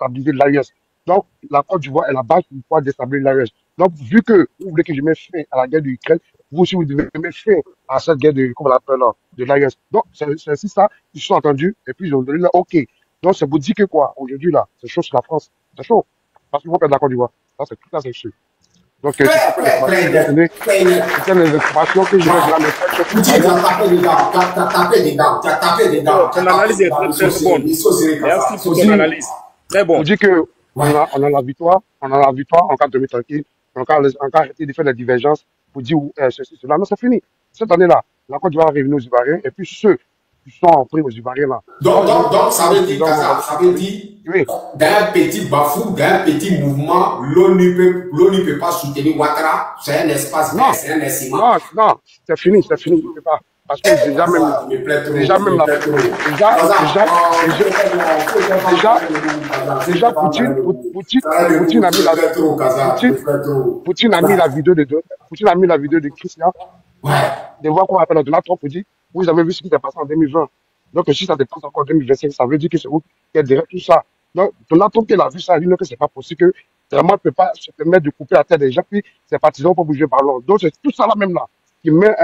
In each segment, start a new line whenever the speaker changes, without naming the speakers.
déstabiliser l'AES. Donc, la Côte d'Ivoire est la base pour pouvoir déstabiliser l'AES. Donc, vu que vous voulez que je mette fin à la guerre de l'Ukraine, vous aussi, vous devez mettre fin à cette guerre de, comment on l'appelle, de l'AES. Donc, c'est ainsi ça, ils se sont entendus, et puis ils ont donné là, OK. Donc, c'est pour dire que quoi, aujourd'hui, là, c'est chaud sur la France. C'est chaud. Parce qu'ils vont perdre la Côte d'Ivoire. Ça, c'est tout ça, c'est sûr. Donc,
Très bien.
c'était les informations que je vais là,
mais tu as tapé dedans.
Ton analyse est très bonne. Merci pour ton analyse. Très bon.
On dit que on a la victoire en cas de demi tranquille, en cas arrêter de faire des divergences pour dire ceci, cela. Non, c'est fini. Cette année-là, la Côte d'Ivoire va revenir aux Ivoiriens, et puis ceux qui sont en prime aux Ivoiriens là.
Donc, ça veut dire, ça veut dire,
oui.
Dans un petit bafou, dans un petit mouvement, l'ONU ne peut pas soutenir Ouattara. C'est un espace vert, c'est un esciment.
Non, c'est fini, il ne peut pas. Parce que déjà Poutine a mis la vidéo de Christian.
Ouais.
De voir qu'on appelle Donald Trump pour dire, vous avez vu ce qui s'est passé en 2020. Donc, si ça dépasse encore en 2025, ça veut dire que c'est vous qui êtes derrière tout ça. Donc, Donald Trump, il a vu ça, il dit que c'est pas possible, que vraiment, il ne peut pas se permettre de couper la tête des gens, puis ses partisans pour bouger par l'ordre. Donc, c'est tout ça là même là, qui met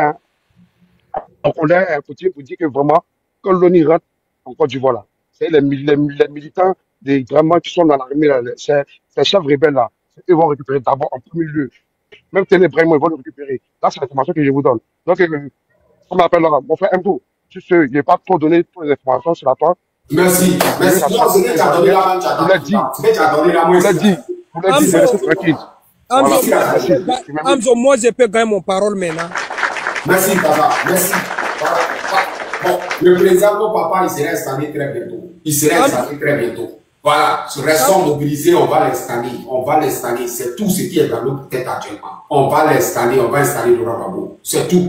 en colère un Poutine pour dire que vraiment, quand l'ONU rentre en Côte d'Ivoire là, c'est les militants des vraiment qui sont dans l'armée là, ces chefs rebelles là, ils vont récupérer d'abord en premier lieu. Même Ténébrés, ils vont le récupérer. Là, c'est l'information que je vous donne. Donc, on m'appelle mon frère Mdo. Je n'ai pas trop donné toutes les informations sur la toile.
Merci. Non, c'est que tu as donné la main, tu as dit. C'est que tu as donné la main.
Vous l'avez dit, laissez tranquille.
Amzo, moi, je peux gagner mon parole maintenant.
Merci, papa. Merci. Bon, le président, mon papa, il sera installé très bientôt. Voilà, restons mobilisés, on va l'installer. C'est tout ce qui est dans notre tête actuellement. On va installer Laurent Gbagbo. C'est tout.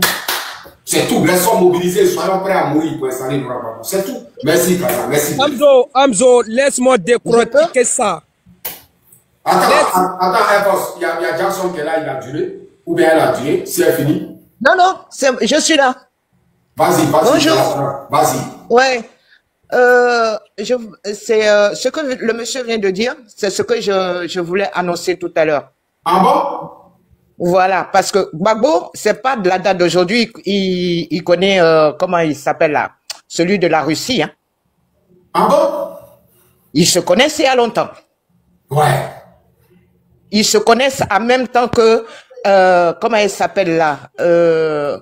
C'est tout. Restons mobilisés, soyons prêts à mourir pour installer Laurent Gbagbo. C'est tout. Merci, Kaza. Merci.
Amzo, laisse-moi décortiquer ça.
Attends, il y a Jackson qui est là, il a duré. Ou bien elle a duré. Si elle finit.
Non, je suis là.
Vas-y.
Bonjour.
Vas-y.
Ouais. C'est ce que le monsieur vient de dire, c'est ce que je voulais annoncer tout à l'heure.
Ah bon?
Voilà, parce que Gbagbo, c'est pas de la date d'aujourd'hui, il connaît, comment il s'appelle là, celui de la Russie, hein.
Ah bon?
Ils se connaissent il y a longtemps.
Ouais.
Ils se connaissent en même temps que, comment elle s'appelle là,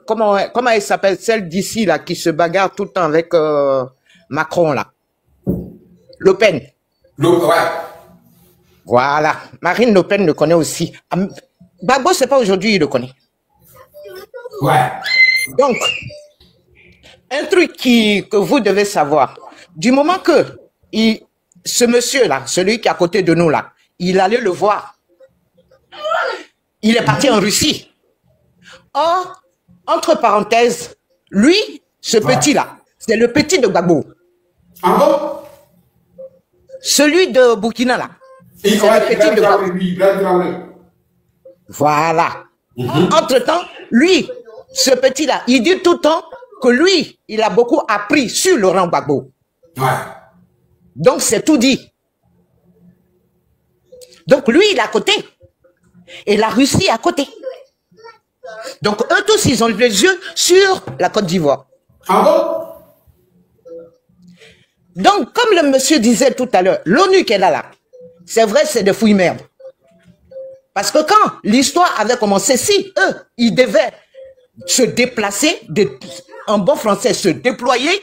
comment elle s'appelle, celle d'ici là, qui se bagarre tout le temps avec, Macron, là. Le Pen.
Ouais.
Voilà. Marine Le Pen le connaît aussi. Gbagbo, c'est pas aujourd'hui, il le connaît.
Ouais.
Donc, un truc que vous devez savoir, du moment que ce monsieur-là, celui qui est à côté de nous, là, il allait le voir. Il est parti en Russie. Or, entre parenthèses, lui, ce petit-là, c'est le petit de Gbagbo.
Ah bon?
Celui de Burkina, là. C'est le petit de Gbagbo. Voilà. Entre-temps, lui, ce petit-là, il dit tout le temps que lui, il a beaucoup appris sur Laurent Gbagbo.
Ouais.
Donc, c'est tout dit. Donc, lui, il est à côté. Et la Russie est à côté. Donc, eux tous, ils ont les yeux sur la Côte d'Ivoire.
Ah bon?
Donc, comme le monsieur disait tout à l'heure, l'ONU qui est là, c'est vrai, c'est des fouilles merde. Parce que quand l'histoire avait commencé, si eux, ils devaient se déplacer, en bon français, se déployer,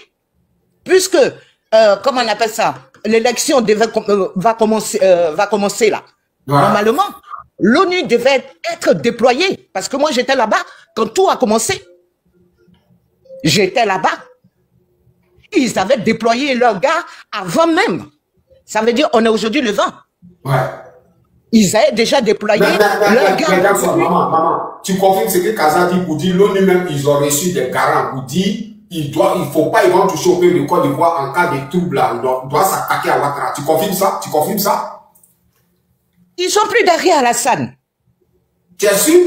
puisque, comment on appelle ça, l'élection va commencer là. Ouais. Normalement, l'ONU devait être déployée. Parce que moi, j'étais là-bas quand tout a commencé. J'étais là-bas. Ils avaient déployé leurs gars avant même. Ça veut dire on est aujourd'hui le 20.
Ouais.
Ils avaient déjà déployé leurs gars.
Maman, tu confirmes ce que Kaza dit pour dire l'ONU même, ils ont reçu des garants pour dire il faut pas, ils vont toucher au pays de Côte d'Ivoire en cas de trouble là. On doit s'attaquer à Ouattara. Tu confirmes ça? Tu confirmes ça?
Ils sont plus derrière Alassane.
Tu es sûr?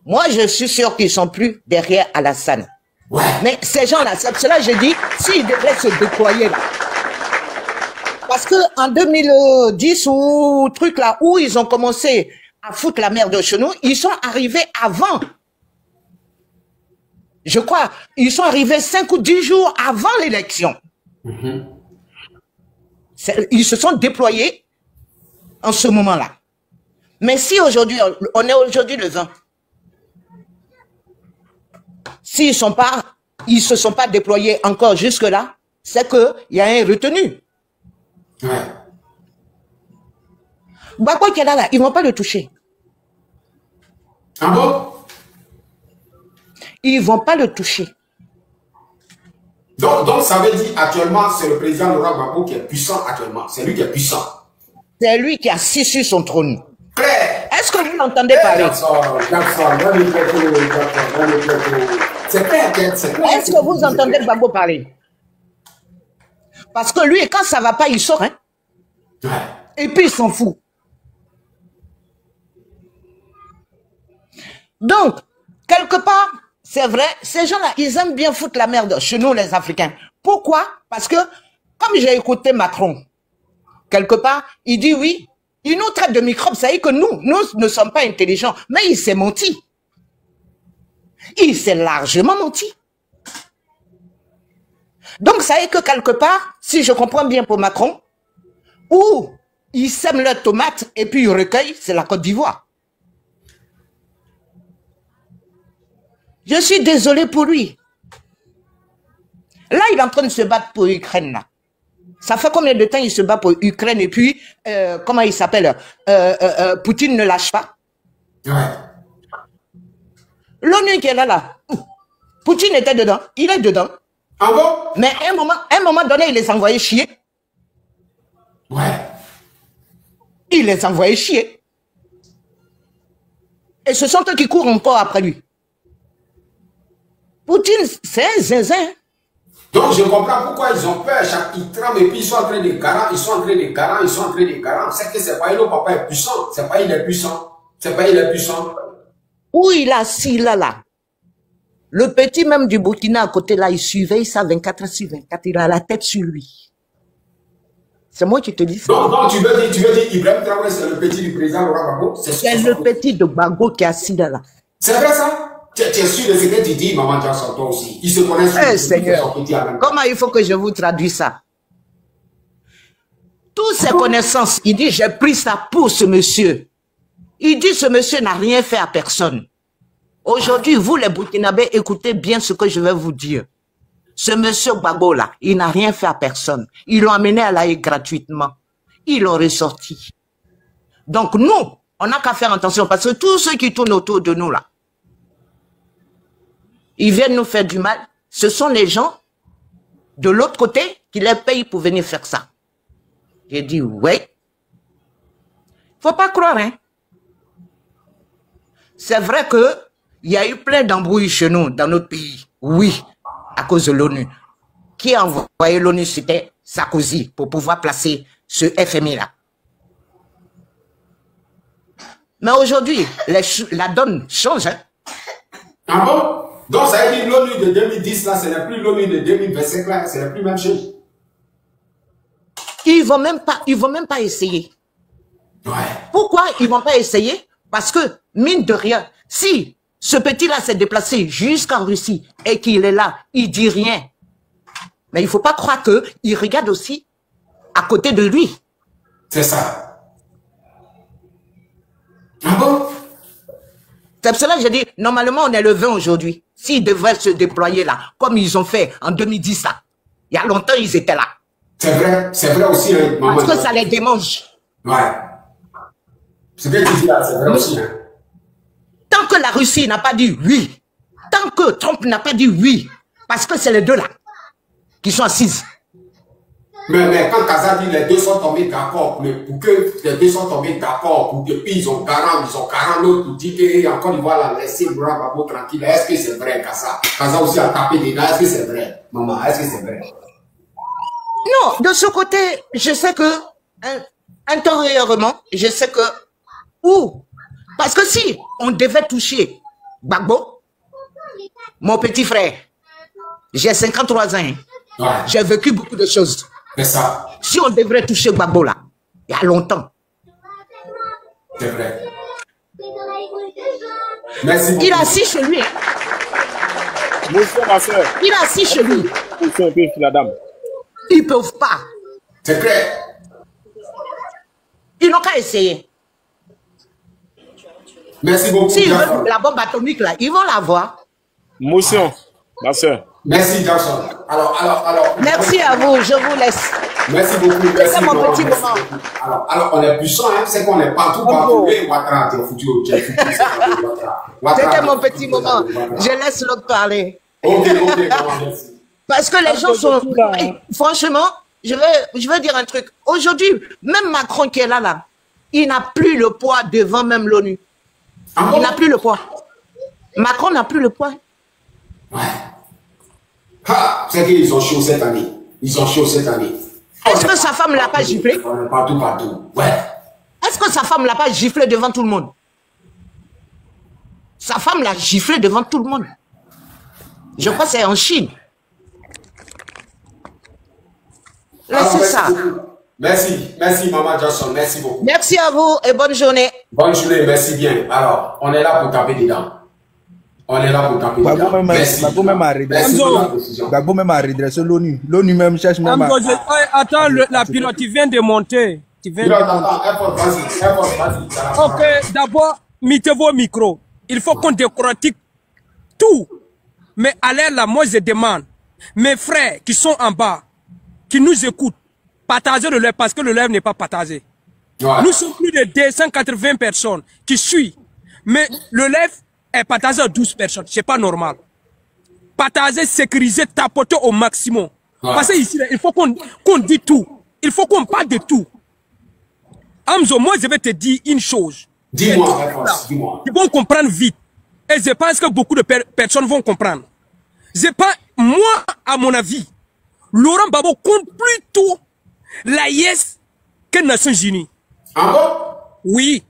Moi, je suis sûr qu'ils sont plus derrière Alassane.
Ouais.
Mais ces gens-là, c'est cela que je dis, s'ils devraient se déployer là, Parce que en 2010 ou truc là, où ils ont commencé à foutre la merde chez nous, ils sont arrivés avant. Je crois, ils sont arrivés 5 ou 10 jours avant l'élection. Ils se sont déployés en ce moment-là. Mais si aujourd'hui, on est aujourd'hui le 20, s'ils se sont pas déployés encore jusque-là, c'est qu'il y a un retenu.
Ouais.
Bakwa qui est là, ils ne vont pas le toucher.
Ah bon?
Ils ne vont pas le toucher.
Donc ça veut dire actuellement, c'est le président Laurent Gbagbo qui est puissant actuellement. C'est lui qui est puissant. C'est
lui qui est assis sur son trône.
Claire.
Est-ce que vous l'entendez parler?
C'est clair.
Est-ce que vous entendez Gbagbo parler? Parce que lui, quand ça ne va pas, il sort. Hein?
Ouais.
Et puis, il s'en fout. Donc, quelque part, c'est vrai, ces gens-là, ils aiment bien foutre la merde chez nous, les Africains. Pourquoi? Parce que, comme j'ai écouté Macron, quelque part, il dit oui, il nous traite de microbes, ça veut dire que nous ne sommes pas intelligents. Mais il s'est menti. Il s'est largement menti. Donc, ça veut dire que quelque part, si je comprends bien pour Macron, où il sème leurs tomates et puis il recueille, c'est la Côte d'Ivoire. Je suis désolé pour lui. Là, il est en train de se battre pour l'Ukraine, là. Ça fait combien de temps il se bat pour l'Ukraine et puis, comment il s'appelle, Poutine ne lâche pas.
Ouais.
L'ONU qui est là, Poutine était dedans, il est dedans.
Ah bon?
Mais à un moment donné, il les envoyait chier.
Ouais.
Il les envoyait chier. Et ce sont eux qui courent encore après lui. Poutine, c'est un zinzin.
Donc je comprends pourquoi ils ont peur, ils trament et puis ils sont en train de garant, C'est que c'est pas le papa est puissant, c'est pas il est puissant.
Où il a assis là. Le petit même du Burkina à côté là, il surveille ça 24/24, il a la tête sur lui. C'est moi qui te dis ça.
Donc tu veux dire Ibrahim Traoré, c'est le petit du président Laurent Gbagbo?
C'est le petit de Gbagbo qui est assis là.
C'est vrai ça? Tu es sûr de ce que tu dis, Maman Jackson, toi aussi? Ils se connaissent.
Seigneur, comment il faut que je vous traduise ça? Toutes ces connaissances, il dit, j'ai pris ça pour ce monsieur. Il dit, ce monsieur n'a rien fait à personne. Aujourd'hui, vous les Burkinabés, écoutez bien ce que je vais vous dire. Ce monsieur Gbagbo là, il n'a rien fait à personne. Ils l'ont amené à l'AE gratuitement. Ils l'ont ressorti. Donc nous, on n'a qu'à faire attention parce que tous ceux qui tournent autour de nous là, ils viennent nous faire du mal. Ce sont les gens de l'autre côté qui les payent pour venir faire ça. J'ai dit, ouais. Faut pas croire, hein. C'est vrai que il y a eu plein d'embrouilles chez nous, dans notre pays. Oui, à cause de l'ONU. Qui a envoyé l'ONU? C'était Sarkozy pour pouvoir placer ce FMI-là. Mais aujourd'hui, la donne change, hein.
Ah bon? Donc, ça veut dire l'ONU de 2010, là, ce n'est plus l'ONU de 2025, là, c'est la plus même chose.
Ils vont même pas essayer.
Ouais.
Pourquoi ils vont pas essayer? Parce que, mine de rien, si ce petit-là s'est déplacé jusqu'en Russie et qu'il est là, il dit rien. Mais il faut pas croire qu'il regarde aussi à côté de lui.
C'est ça. Ah bon?
C'est pour cela que j'ai dit, normalement, on est le 20 aujourd'hui. S'ils devraient se déployer là, comme ils ont fait en 2010 là, il y a longtemps, ils étaient là.
C'est vrai aussi, hein, maman.
Parce que ça les démange.
Ouais. Ce que tu dis là, c'est vrai aussi, hein.
Tant que la Russie n'a pas dit oui, tant que Trump n'a pas dit oui, parce que c'est les deux là qui sont assises.
Mais quand Kaza dit les deux sont tombés d'accord, mais pour que les deux sont tombés d'accord, pour que puis ils ont 40, l'autre dit que encore ils vont la laisser Laurent Gbagbo tranquille. Est-ce que c'est vrai, Kaza? Kaza aussi a tapé des gars, est-ce que c'est vrai? Maman, est-ce que c'est vrai?
Non, de ce côté, je sais que, intérieurement, je sais que, parce que si on devait toucher Gbagbo, mon petit frère, j'ai 53 ans, hein,
ouais.
J'ai vécu beaucoup de choses.
C'est ça.
Si on devrait toucher Gbagbo là, il y a longtemps.
C'est vrai. Merci beaucoup.
Il est assis chez lui.
Monsieur, ma soeur.
Il est assis chez lui.
Monsieur, un peu, la dame.
Ils ne peuvent pas.
C'est clair.
Ils n'ont qu'à essayer.
Merci beaucoup.
S'ils veulent la bombe atomique là, ils vont l'avoir.
Motion, ma soeur.
Merci, Jackson. Alors.
Merci à vous, je vous laisse.
Merci beaucoup.
C'est mon petit moment.
Alors, on est puissant, hein, c'est qu'on est partout. Et Ouattara, t'es foutu.
C'était mon petit moment. Je laisse l'autre parler.
Ok, merci.
Parce que les gens sont... Franchement, je vais dire un truc. Aujourd'hui, même Macron qui est là, il n'a plus le poids devant même l'ONU. Il n'a plus le poids. Macron n'a plus le poids.
Ouais. C'est qu'ils ont chaud cette année.
Est-ce que sa femme ne l'a pas giflé?
Partout. Ouais.
Est-ce que sa femme ne l'a pas giflé devant tout le monde? Sa femme l'a giflé devant tout le monde. Je crois que c'est en Chine. Laissez ça.
Merci, Maman Johnson, merci beaucoup.
Merci à vous et bonne journée.
Bonne journée, merci bien. Alors, on est là pour taper dedans. Merci.
Gbagbo même a redressé l'ONU. L'ONU même cherche même à...
Attends, la pilote, tu viens de monter. Ok, d'abord, mettez vos micros. Il faut qu'on décortique tout. Mais allez là, moi je demande, mes frères qui sont en bas, qui nous écoutent, partagez le live parce que le live n'est pas partagé. Ouais. Nous sommes plus de 280 personnes qui suivent. Mais le live est partagé à 12 personnes. C'est pas normal. Partager, sécuriser, tapoter au maximum. Ouais. Parce qu'ici, il faut qu'on dise tout. Il faut qu'on parle de tout. Hamzo, moi je vais te dire une chose.
Dis-moi.
Ils vont comprendre vite. Et je pense que beaucoup de personnes vont comprendre. Moi, à mon avis, Laurent Gbagbo compte plutôt la YES que les Nations Unies.
Ah bon?
Oui.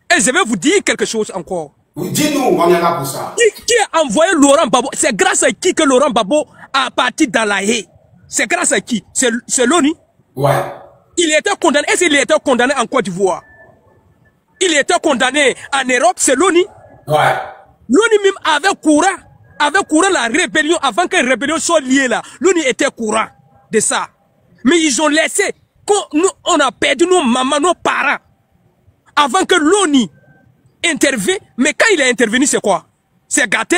Et je vais vous dire quelque chose encore.
Dis-nous, on est là pour ça.
Qui a envoyé Laurent Gbagbo? C'est grâce à qui que Laurent Gbagbo a parti dans la haie? C'est grâce à qui? C'est l'ONU?
Ouais.
Il était condamné. Est-ce qu'il était condamné en Côte d'Ivoire? Il était condamné en Europe, c'est l'ONU? Ouais. L'ONU même avait courant la rébellion avant que la rébellion soit liée là. L'ONU était courant de ça. Mais ils ont laissé, on a perdu nos mamans, nos parents. Avant que l'ONU intervienne. Mais quand il a intervenu, c'est quoi? C'est gâté?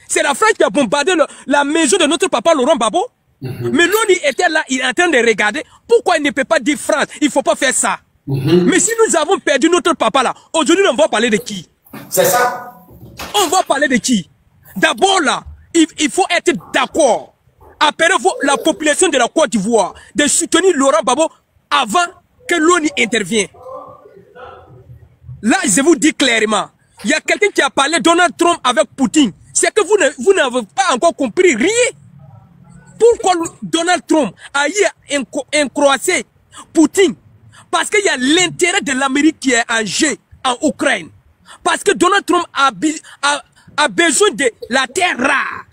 C'est la France qui a bombardé la maison de notre papa Laurent Gbagbo. Mais l'ONU était là, il est en train de regarder. Pourquoi il ne peut pas dire France? Il ne faut pas faire ça. Mais si nous avons perdu notre papa là, aujourd'hui on va parler de qui?
C'est ça.
On va parler de qui? D'abord là, il faut être d'accord. Appeler la population de la Côte d'Ivoire de soutenir Laurent Gbagbo avant que l'ONU intervienne. Là, je vous dis clairement, il y a quelqu'un qui a parlé Donald Trump avec Poutine. C'est que vous n'avez pas encore compris rien. Pourquoi Donald Trump a eu incroissé Poutine? Parce qu'il y a l'intérêt de l'Amérique qui est en jeu en Ukraine. Parce que Donald Trump a besoin de la terre rare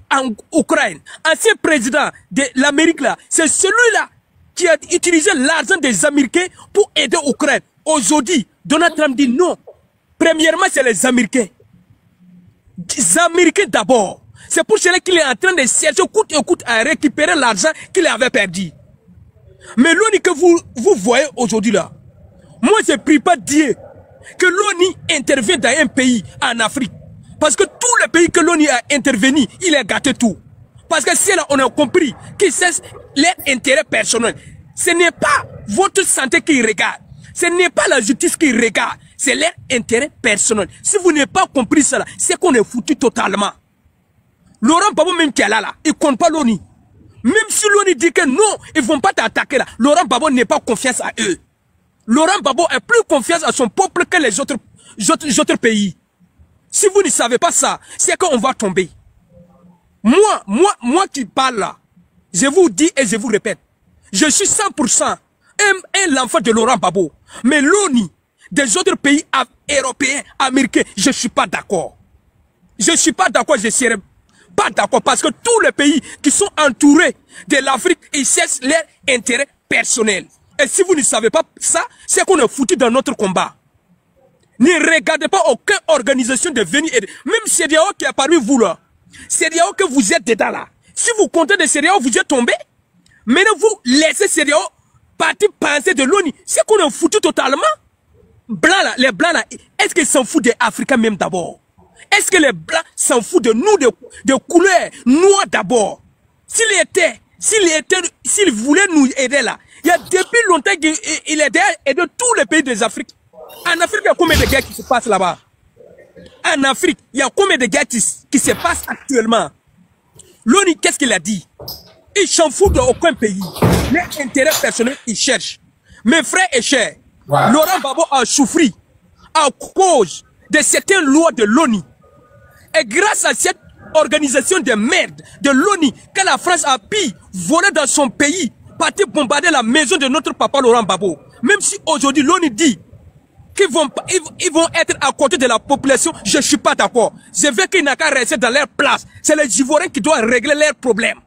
en Ukraine. Ancien président de l'Amérique là, c'est celui-là qui a utilisé l'argent des Américains pour aider l'Ukraine. Aujourd'hui, Donald Trump dit non. Premièrement, c'est les Américains. Les Américains d'abord. C'est pour cela qu'il est en train de chercher coûte et coûte à récupérer l'argent qu'il avait perdu. Mais l'ONU que vous voyez aujourd'hui là, moi je ne prie pas Dieu que l'ONU intervienne dans un pays en Afrique. Parce que tous les pays que l'ONU a intervenu, il a gâté tout. Parce que c'est là on a compris que c'est leur intérêt personnel. Ce n'est pas votre santé qui regarde. Ce n'est pas la justice qui regarde. C'est leur intérêt personnel. Si vous n'avez pas compris cela, c'est qu'on est foutu totalement. Laurent Gbagbo même qui est là, il ne compte pas l'ONU. Même si l'ONU dit que non, ils ne vont pas t'attaquer là. Laurent Gbagbo n'a pas confiance à eux. Laurent Gbagbo a plus confiance à son peuple que les autres pays. Si vous ne savez pas ça, c'est qu'on va tomber. Moi qui parle là, je vous dis et je vous répète, je suis 100% l'enfant de Laurent Gbagbo. Mais l'ONU, des autres pays européens, américains, je ne suis pas d'accord. Je ne suis pas d'accord, je serai pas d'accord parce que tous les pays qui sont entourés de l'Afrique, ils cherchent leur intérêt personnel. Et si vous ne savez pas ça, c'est qu'on est foutu dans notre combat. Ne regardez pas aucune organisation de venir aider. Même CEDEAO qui est parmi vous là. CEDEAO que vous êtes dedans là. Si vous comptez de CEDEAO, vous êtes tombé. Maintenant vous laissez CEDEAO partir penser de l'ONU. C'est qu'on est foutu totalement. Blancs là, les blancs là, est-ce qu'ils s'en foutent des Africains même d'abord? Est-ce que les blancs s'en foutent de nous, de couleur noire d'abord? S'il voulait nous aider là, il y a depuis longtemps qu'il aidait tous les pays des Afriques. En Afrique, il y a combien de guerres qui se passent là-bas? En Afrique, il y a combien de guerres qui se passent actuellement? L'ONU, qu'est-ce qu'il a dit? Il s'en fout d'aucun pays. Les intérêts personnels, il cherche. Mes frères et chers, Laurent Gbagbo a souffert à cause de certaines lois de l'ONU. Et grâce à cette organisation de merde de l'ONU que la France a pu voler dans son pays, partir bombarder la maison de notre papa Laurent Gbagbo. Même si aujourd'hui l'ONU dit qu'ils vont être à côté de la population, je ne suis pas d'accord. Je veux qu'ils n'aient qu'à rester dans leur place. C'est les Ivoiriens qui doivent régler leurs problèmes.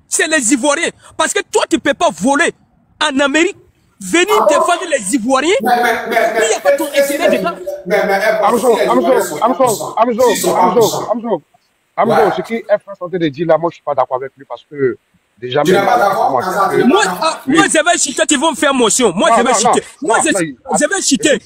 C'est les Ivoiriens. Parce que toi, tu ne peux pas voler en Amérique, venir défendre les Ivoiriens. Il n'y a pas ton intérêt dedans.
Amzo, ce qui est en train de dire là, moi je ne suis pas d'accord avec lui parce que déjà...
Moi je vais chuter, tu vas me faire motion. Moi je vais chuter. Moi je vais chuter.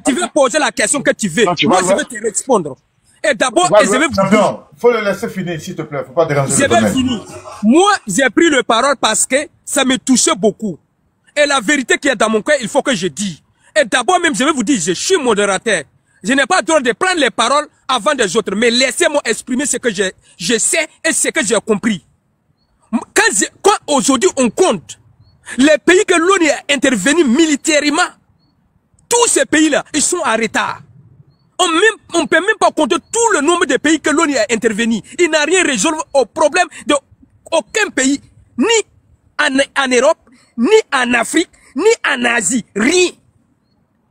Tu veux poser la question que tu veux. Moi je vais te répondre. Et d'abord, je vais vous dire...
Faut le laisser finir, s'il te plaît. Faut pas déranger le
domaine. Je vais finir. Moi, j'ai pris le parole parce que ça me touchait beaucoup. Et la vérité qui est dans mon cœur, il faut que je dise. Et d'abord même, je vais vous dire, je suis modérateur. Je n'ai pas le droit de prendre les paroles avant des autres. Mais laissez-moi exprimer ce que je sais et ce que j'ai compris. Quand aujourd'hui on compte les pays que l'ONU a intervenu militairement, tous ces pays-là, ils sont en retard. On ne peut même pas compter tout le nombre de pays que l'ONU a intervenu. Il n'a rien résolu au problème de aucun pays, ni en Europe, ni en Afrique, ni en Asie. Rien.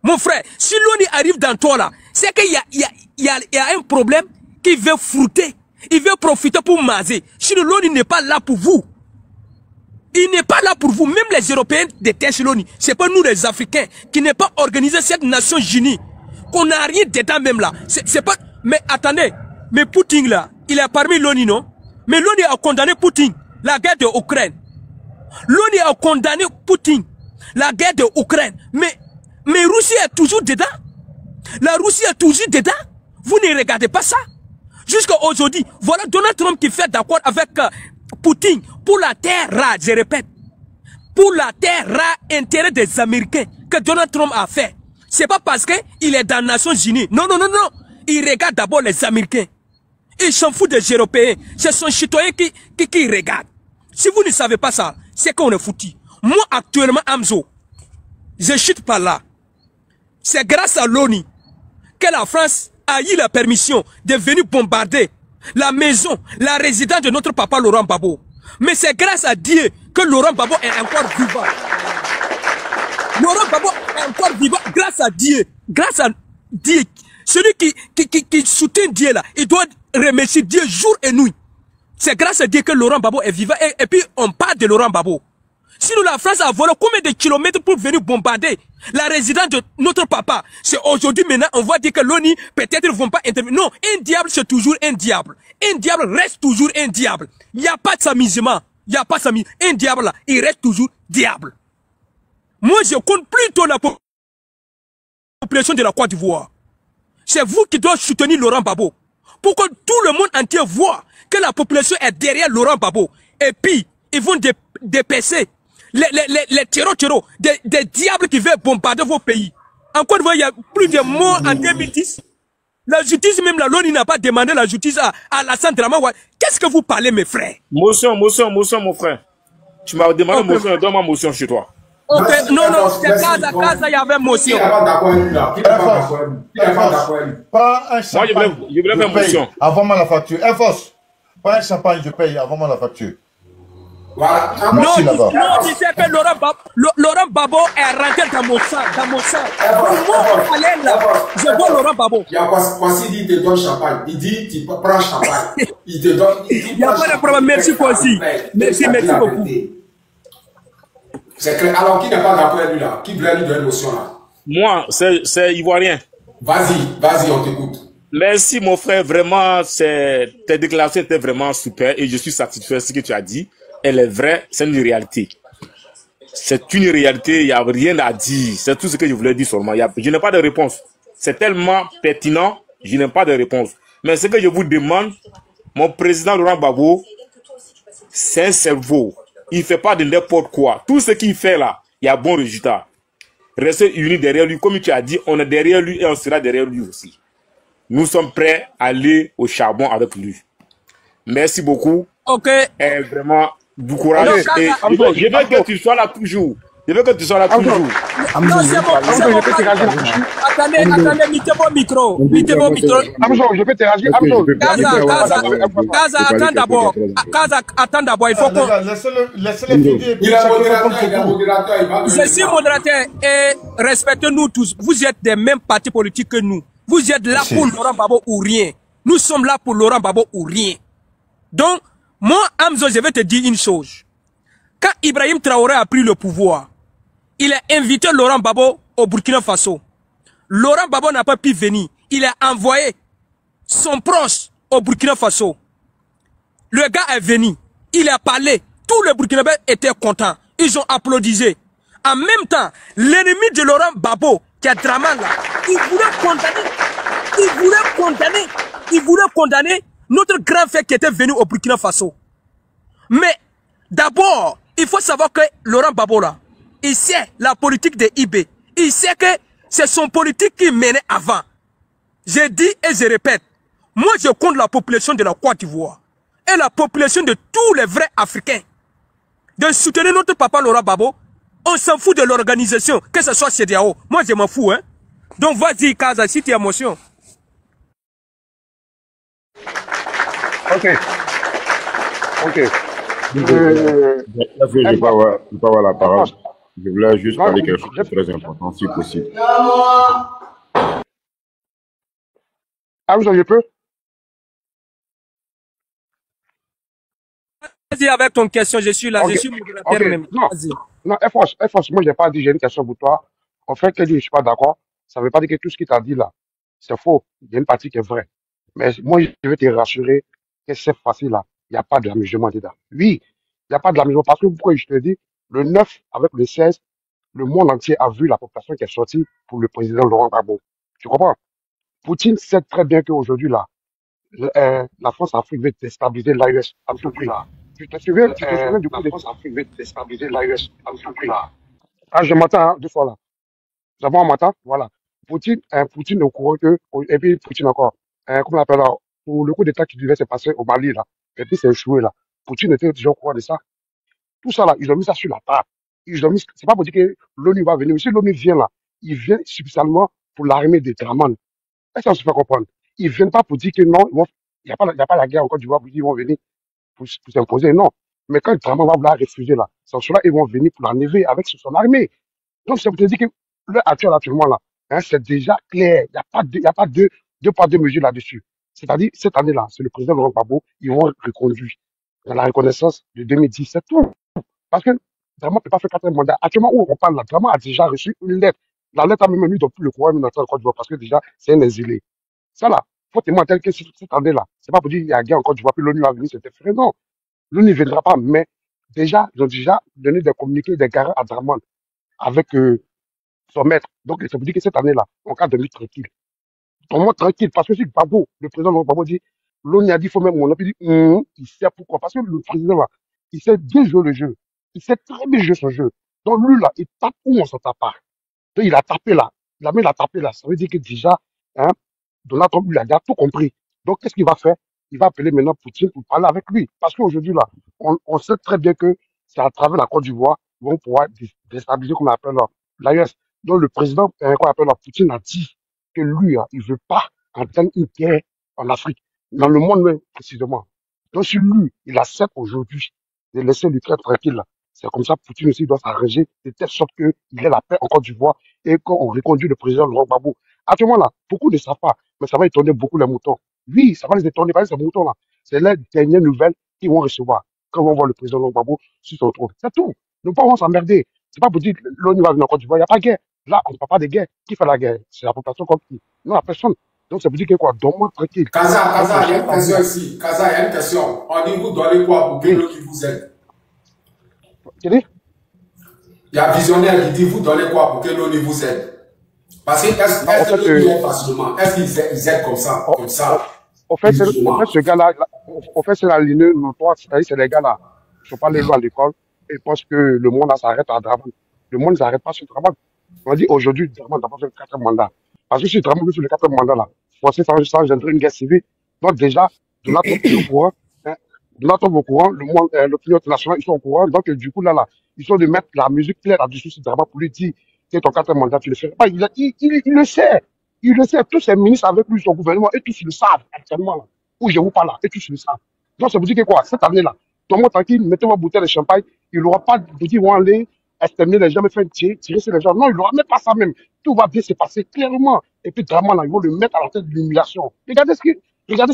Mon frère, si l'ONU arrive dans toi là, c'est qu'il y a un problème qui veut frouter. Il veut profiter pour maser. Si l'ONU n'est pas là pour vous, il n'est pas là pour vous. Même les Européens détestent l'ONU. C'est pas nous les Africains qui n'ont pas organisé cette Nations Unies. Qu'on n'a rien dedans même là. C'est pas... Mais attendez, mais Poutine là, il est parmi l'ONU, non? Mais l'ONU a condamné Poutine, la guerre de l'Ukraine. L'ONU a condamné Poutine, la guerre de l'Ukraine. Mais Russie est toujours dedans. La Russie est toujours dedans. Vous ne regardez pas ça. Jusqu'à aujourd'hui, voilà Donald Trump qui fait d'accord avec Poutine pour la terre rare, je répète. Pour la terre rare, intérêt des Américains que Donald Trump a fait. C'est pas parce qu'il est dans les Nations Unies. Non, non, non, non. Il regarde d'abord les Américains. Il s'en fout des Européens. C'est son citoyen qui regarde. Si vous ne savez pas ça, c'est qu'on est foutu. Moi, actuellement, Amzo, je chute par là. C'est grâce à l'ONU que la France a eu la permission de venir bombarder la maison, la résidence de notre papa Laurent Gbagbo. Mais c'est grâce à Dieu que Laurent Gbagbo est encore vivant. Laurent Gbagbo est encore vivant grâce à Dieu. Grâce à Dieu. Celui qui soutient Dieu là, il doit remercier Dieu jour et nuit. C'est grâce à Dieu que Laurent Gbagbo est vivant. Et puis on parle de Laurent Gbagbo. Sinon la France a volé combien de kilomètres pour venir bombarder la résidence de notre papa. C'est aujourd'hui maintenant on va dire que l'ONU peut-être ne vont pas intervenir. Non, un diable c'est toujours un diable. Un diable reste toujours un diable. Il n'y a pas de s'amusement. Il n'y a pas de s'amusement. Un diable là, il reste toujours diable. Moi je compte plutôt la population de la Côte d'Ivoire. C'est vous qui devez soutenir Laurent Gbagbo. Pour que tout le monde entier voit que la population est derrière Laurent Gbagbo. Et puis, ils vont dépêcher les terreaux, des diables qui veulent bombarder vos pays. Encore une fois, il y a plus de morts en 2010. La justice, même la l'ONU n'a pas demandé la justice à Alassane Dramane Ouattara. Qu'est-ce que vous parlez, mes frères?
Motion, mon frère. Tu m'as demandé motion, donne-moi motion chez toi.
Ok, non, c'est Casa, il y avait motion.
Moi, je voulais faire motion.
Avant-moi la facture. Force. Pas un champagne, je paye avant-moi la facture.
Voilà.
Non,
Merci là-bas.
non, tu sais que Laurent Babo est rentré dans mon sang, dans mon sang. Donc moi, aller là, je vois Laurent Babo.
Il y a Kwasi dit, il te donne champagne. Il dit, tu prends champagne. Il te donne,
Il n'y a pas de problème, merci Kwasi. Merci, merci beaucoup.
C'est clair. Alors, qui n'est pas d'accord avec lui là? Qui voulait lui donner l'émotion là?
Moi, c'est ivoirien.
Vas-y, on t'écoute.
Merci, mon frère. Vraiment, tes déclarations étaient vraiment super et je suis satisfait de ce que tu as dit. Elle est vraie, c'est une réalité. C'est une réalité, il n'y a rien à dire. C'est tout ce que je voulais dire seulement. Je n'ai pas de réponse. C'est tellement pertinent, je n'ai pas de réponse. Mais ce que je vous demande, mon président Laurent Gbagbo, c'est un cerveau. Il ne fait pas de n'importe quoi. Tout ce qu'il fait là, il y a bon résultat. Restez unis derrière lui. Comme tu as dit, on est derrière lui et on sera derrière lui aussi. Nous sommes prêts à aller au charbon avec lui. Merci beaucoup.
Ok.
Et vraiment, du courage. Et je veux que tu sois là toujours. Je veux que tu sois là toujours.
Non, c'est bon. Attendez, mettez vos micros. Mettez vos micros.
Amzo, je peux te réagir. Amzo.
Gaza, attends d'abord. Gaza, attends d'abord. Il faut qu'on...
Laissez-le finir.
Il est modérateur.
Je suis modérateur et respectez-nous tous. Vous êtes des mêmes partis politiques que nous. Vous êtes là pour Laurent Gbagbo ou rien. Nous sommes là pour Laurent Gbagbo ou rien. Donc, moi, Amzo, je vais te dire une chose. Quand Ibrahim Traoré a pris le pouvoir, il a invité Laurent Gbagbo au Burkina Faso. Laurent Gbagbo n'a pas pu venir. Il a envoyé son proche au Burkina Faso. Le gars est venu. Il a parlé. Tous les Burkinabés étaient contents. Ils ont applaudi. En même temps, l'ennemi de Laurent Gbagbo, qui est Draman là, il voulait condamner notre grand frère qui était venu au Burkina Faso. Mais d'abord, il faut savoir que Laurent Gbagbo là, il sait la politique de IB. Il sait que c'est son politique qui menait avant. Je dis et je répète, moi je compte la population de la Côte d'Ivoire et la population de tous les vrais Africains de soutenir notre papa Laurent Gbagbo. On s'en fout de l'organisation, que ce soit CEDEAO. Moi je m'en fous, hein. Donc vas-y Kaza, si tu as émotion.
Ok.
Je ne vais pas avoir la parole. Je voulais juste parler quelque chose de très important, si possible.
Amzo, je peux?
Vas-y avec ton question, je suis là, je suis modérateur même.
Non, F-Force, moi j'ai pas dit, j'ai une question pour toi. En fait, que je suis pas d'accord, ça veut pas dire que tout ce qu'il t'a dit là, c'est faux. Il y a une partie qui est vraie. Mais moi, je vais te rassurer que c'est facile là. Il n'y a pas de l'amusement dedans. Oui, il n'y a pas de l'amusement parce que pourquoi je te dis, le 9 avec le 16, le monde entier a vu la population qui est sortie pour le président Laurent Gbagbo. Tu comprends? Poutine sait très bien qu'aujourd'hui là, la France-Afrique veut déstabiliser l'AES à tout prix. Tu te souviens du coup de France-Afrique veut déstabiliser l'AES à tout prix. Ah, je m'entends, hein, deux fois là. D'abord, on m'entend, voilà. Poutine est au courant que, et puis Poutine encore, comment on appelle là, pour le coup d'État qui devait se passer au Mali là, et puis c'est échoué là. Poutine était déjà au courant de ça. Tout ça là, ils ont mis ça sur la table. Ils ont mis, c'est pas pour dire que l'ONU va venir, mais si l'ONU vient là, il vient spécialement pour l'armée des Draman. Est-ce qu'on se fait comprendre? Ils viennent pas pour dire que non, il n'y a pas la guerre encore du Côte d'Ivoire pour dire qu'ils vont venir pour s'imposer, non. Mais quand le Draman va vouloir refuser là, c'est cela ils vont venir pour l'enlever avec son armée. Donc, ça veut dire que l'heure actuelle, actuellement, là, hein, c'est déjà clair. Il y a pas deux poids, deux mesures là-dessus. C'est-à-dire, cette année-là, c'est le président Laurent Gbagbo, ils vont reconduire dans la reconnaissance de 2010. C'est tout. Parce que Draman ne peut pas faire 4 mandats. Actuellement, où on parle là, Draman a déjà reçu une lettre. La lettre a même lui donne plus le courant, même dans le Côte d'Ivoire, parce que déjà, c'est un exilé. Ça là, faut témoigner tel que cette année-là. C'est pas pour dire qu'il y a guerre en Côte d'Ivoire, puis l'ONU va venir s'interférer. Non. L'ONU ne viendra pas, mais déjà, ils ont déjà donné des communiqués, des garants à Draman avec, son maître. Donc, ça veut dire que cette année-là, on garde de lui tranquille. On monte tranquille, parce que si Gbagbo, le président Gbagbo dit, l'ONU a dit, il faut même mon dit, il sait pourquoi. Parce que le président, là, il sait bien jouer le jeu. Il sait très bien jouer son jeu. Donc, lui, là, il tape où on s'en tape pas. Donc, il a tapé là. Il a tapé là. Ça veut dire que déjà, hein, Donald Trump, il a déjà tout compris. Donc, qu'est-ce qu'il va faire? Il va appeler maintenant Poutine pour parler avec lui. Parce qu'aujourd'hui, là, on sait très bien que c'est à travers la Côte d'Ivoire qu'ils vont pouvoir déstabiliser, comme on appelle l'AES. Donc, le président, qu'on appelle Poutine, a dit que lui, hein, il veut pas entendre une guerre en Afrique, dans le monde même, précisément. Donc, si lui, il accepte aujourd'hui de laisser l'Ukraine tranquille. Là. C'est comme ça, Poutine aussi doit s'arranger de telle sorte qu'il y ait la paix en Côte d'Ivoire et qu'on reconduit le président Laurent Gbagbo. Actuellement, là, beaucoup ne savent pas, mais ça va étonner beaucoup les moutons. Oui, ça va les étonner, parce que ces moutons-là, c'est les dernières nouvelles qu'ils vont recevoir quand on va voir le président Laurent Gbagbo sur son trône. C'est tout. Nous ne pouvons pas s'emmerder. C'est pas pour dire que l'ONU va venir en Côte d'Ivoire, il n'y a pas de guerre. Là, on ne parle pas de guerre. Qui fait la guerre? C'est la population contre qui? Non, la personne. Donc, ça veut dire que quoi? Donne-moi tranquille.
Kaza, il y a une question ici. Kaza, il y a une question. On dit, vous donnez quoi pour que l'ONU vous aide?
Quel est?
Il y a un visionnaire qui dit, vous donnez quoi pour que l'ONU vous aide? Parce que est-ce que l'ONU aide facilement? Est-ce qu'ils aident comme ça?
En fait, ce gars-là, en fait, c'est la ligne notoire, c'est-à-dire c'est les gars-là. Ils ne sont pas les lois à l'école et pensent que le monde s'arrête à Draman. Le monde ne s'arrête pas sur Draman. On dit aujourd'hui, Draman n'a pas fait le 4e mandat. Parce que si Draman veut faire le 4e mandat, là, forcément, ça engendrer une guerre civile. Donc déjà, de là, ils sont au courant. De là, au courant, l'opinion internationale, ils sont au courant. Donc, du coup, là, ils sont de mettre la musique claire là-dessus sur Draman pour lui dire que ton 4e mandat, tu le fais pas. Il le sait. Il le sait. Tous ses ministres avec lui, son gouvernement, et tous ils le savent actuellement, là. Où je vous parle là, et tous ils le savent. Donc, ça veut dire que quoi? Cette année-là, tout le monde tranquille, mettez vos bouteilles de champagne, il n'aura pas de dire, vont aller exterminer les gens, me faire tirer sur les gens. Non, il n'aura même pas ça même. Tout va bien se passer clairement. Et puis, vraiment, là, ils vont le mettre à la tête de l'humiliation. Regardez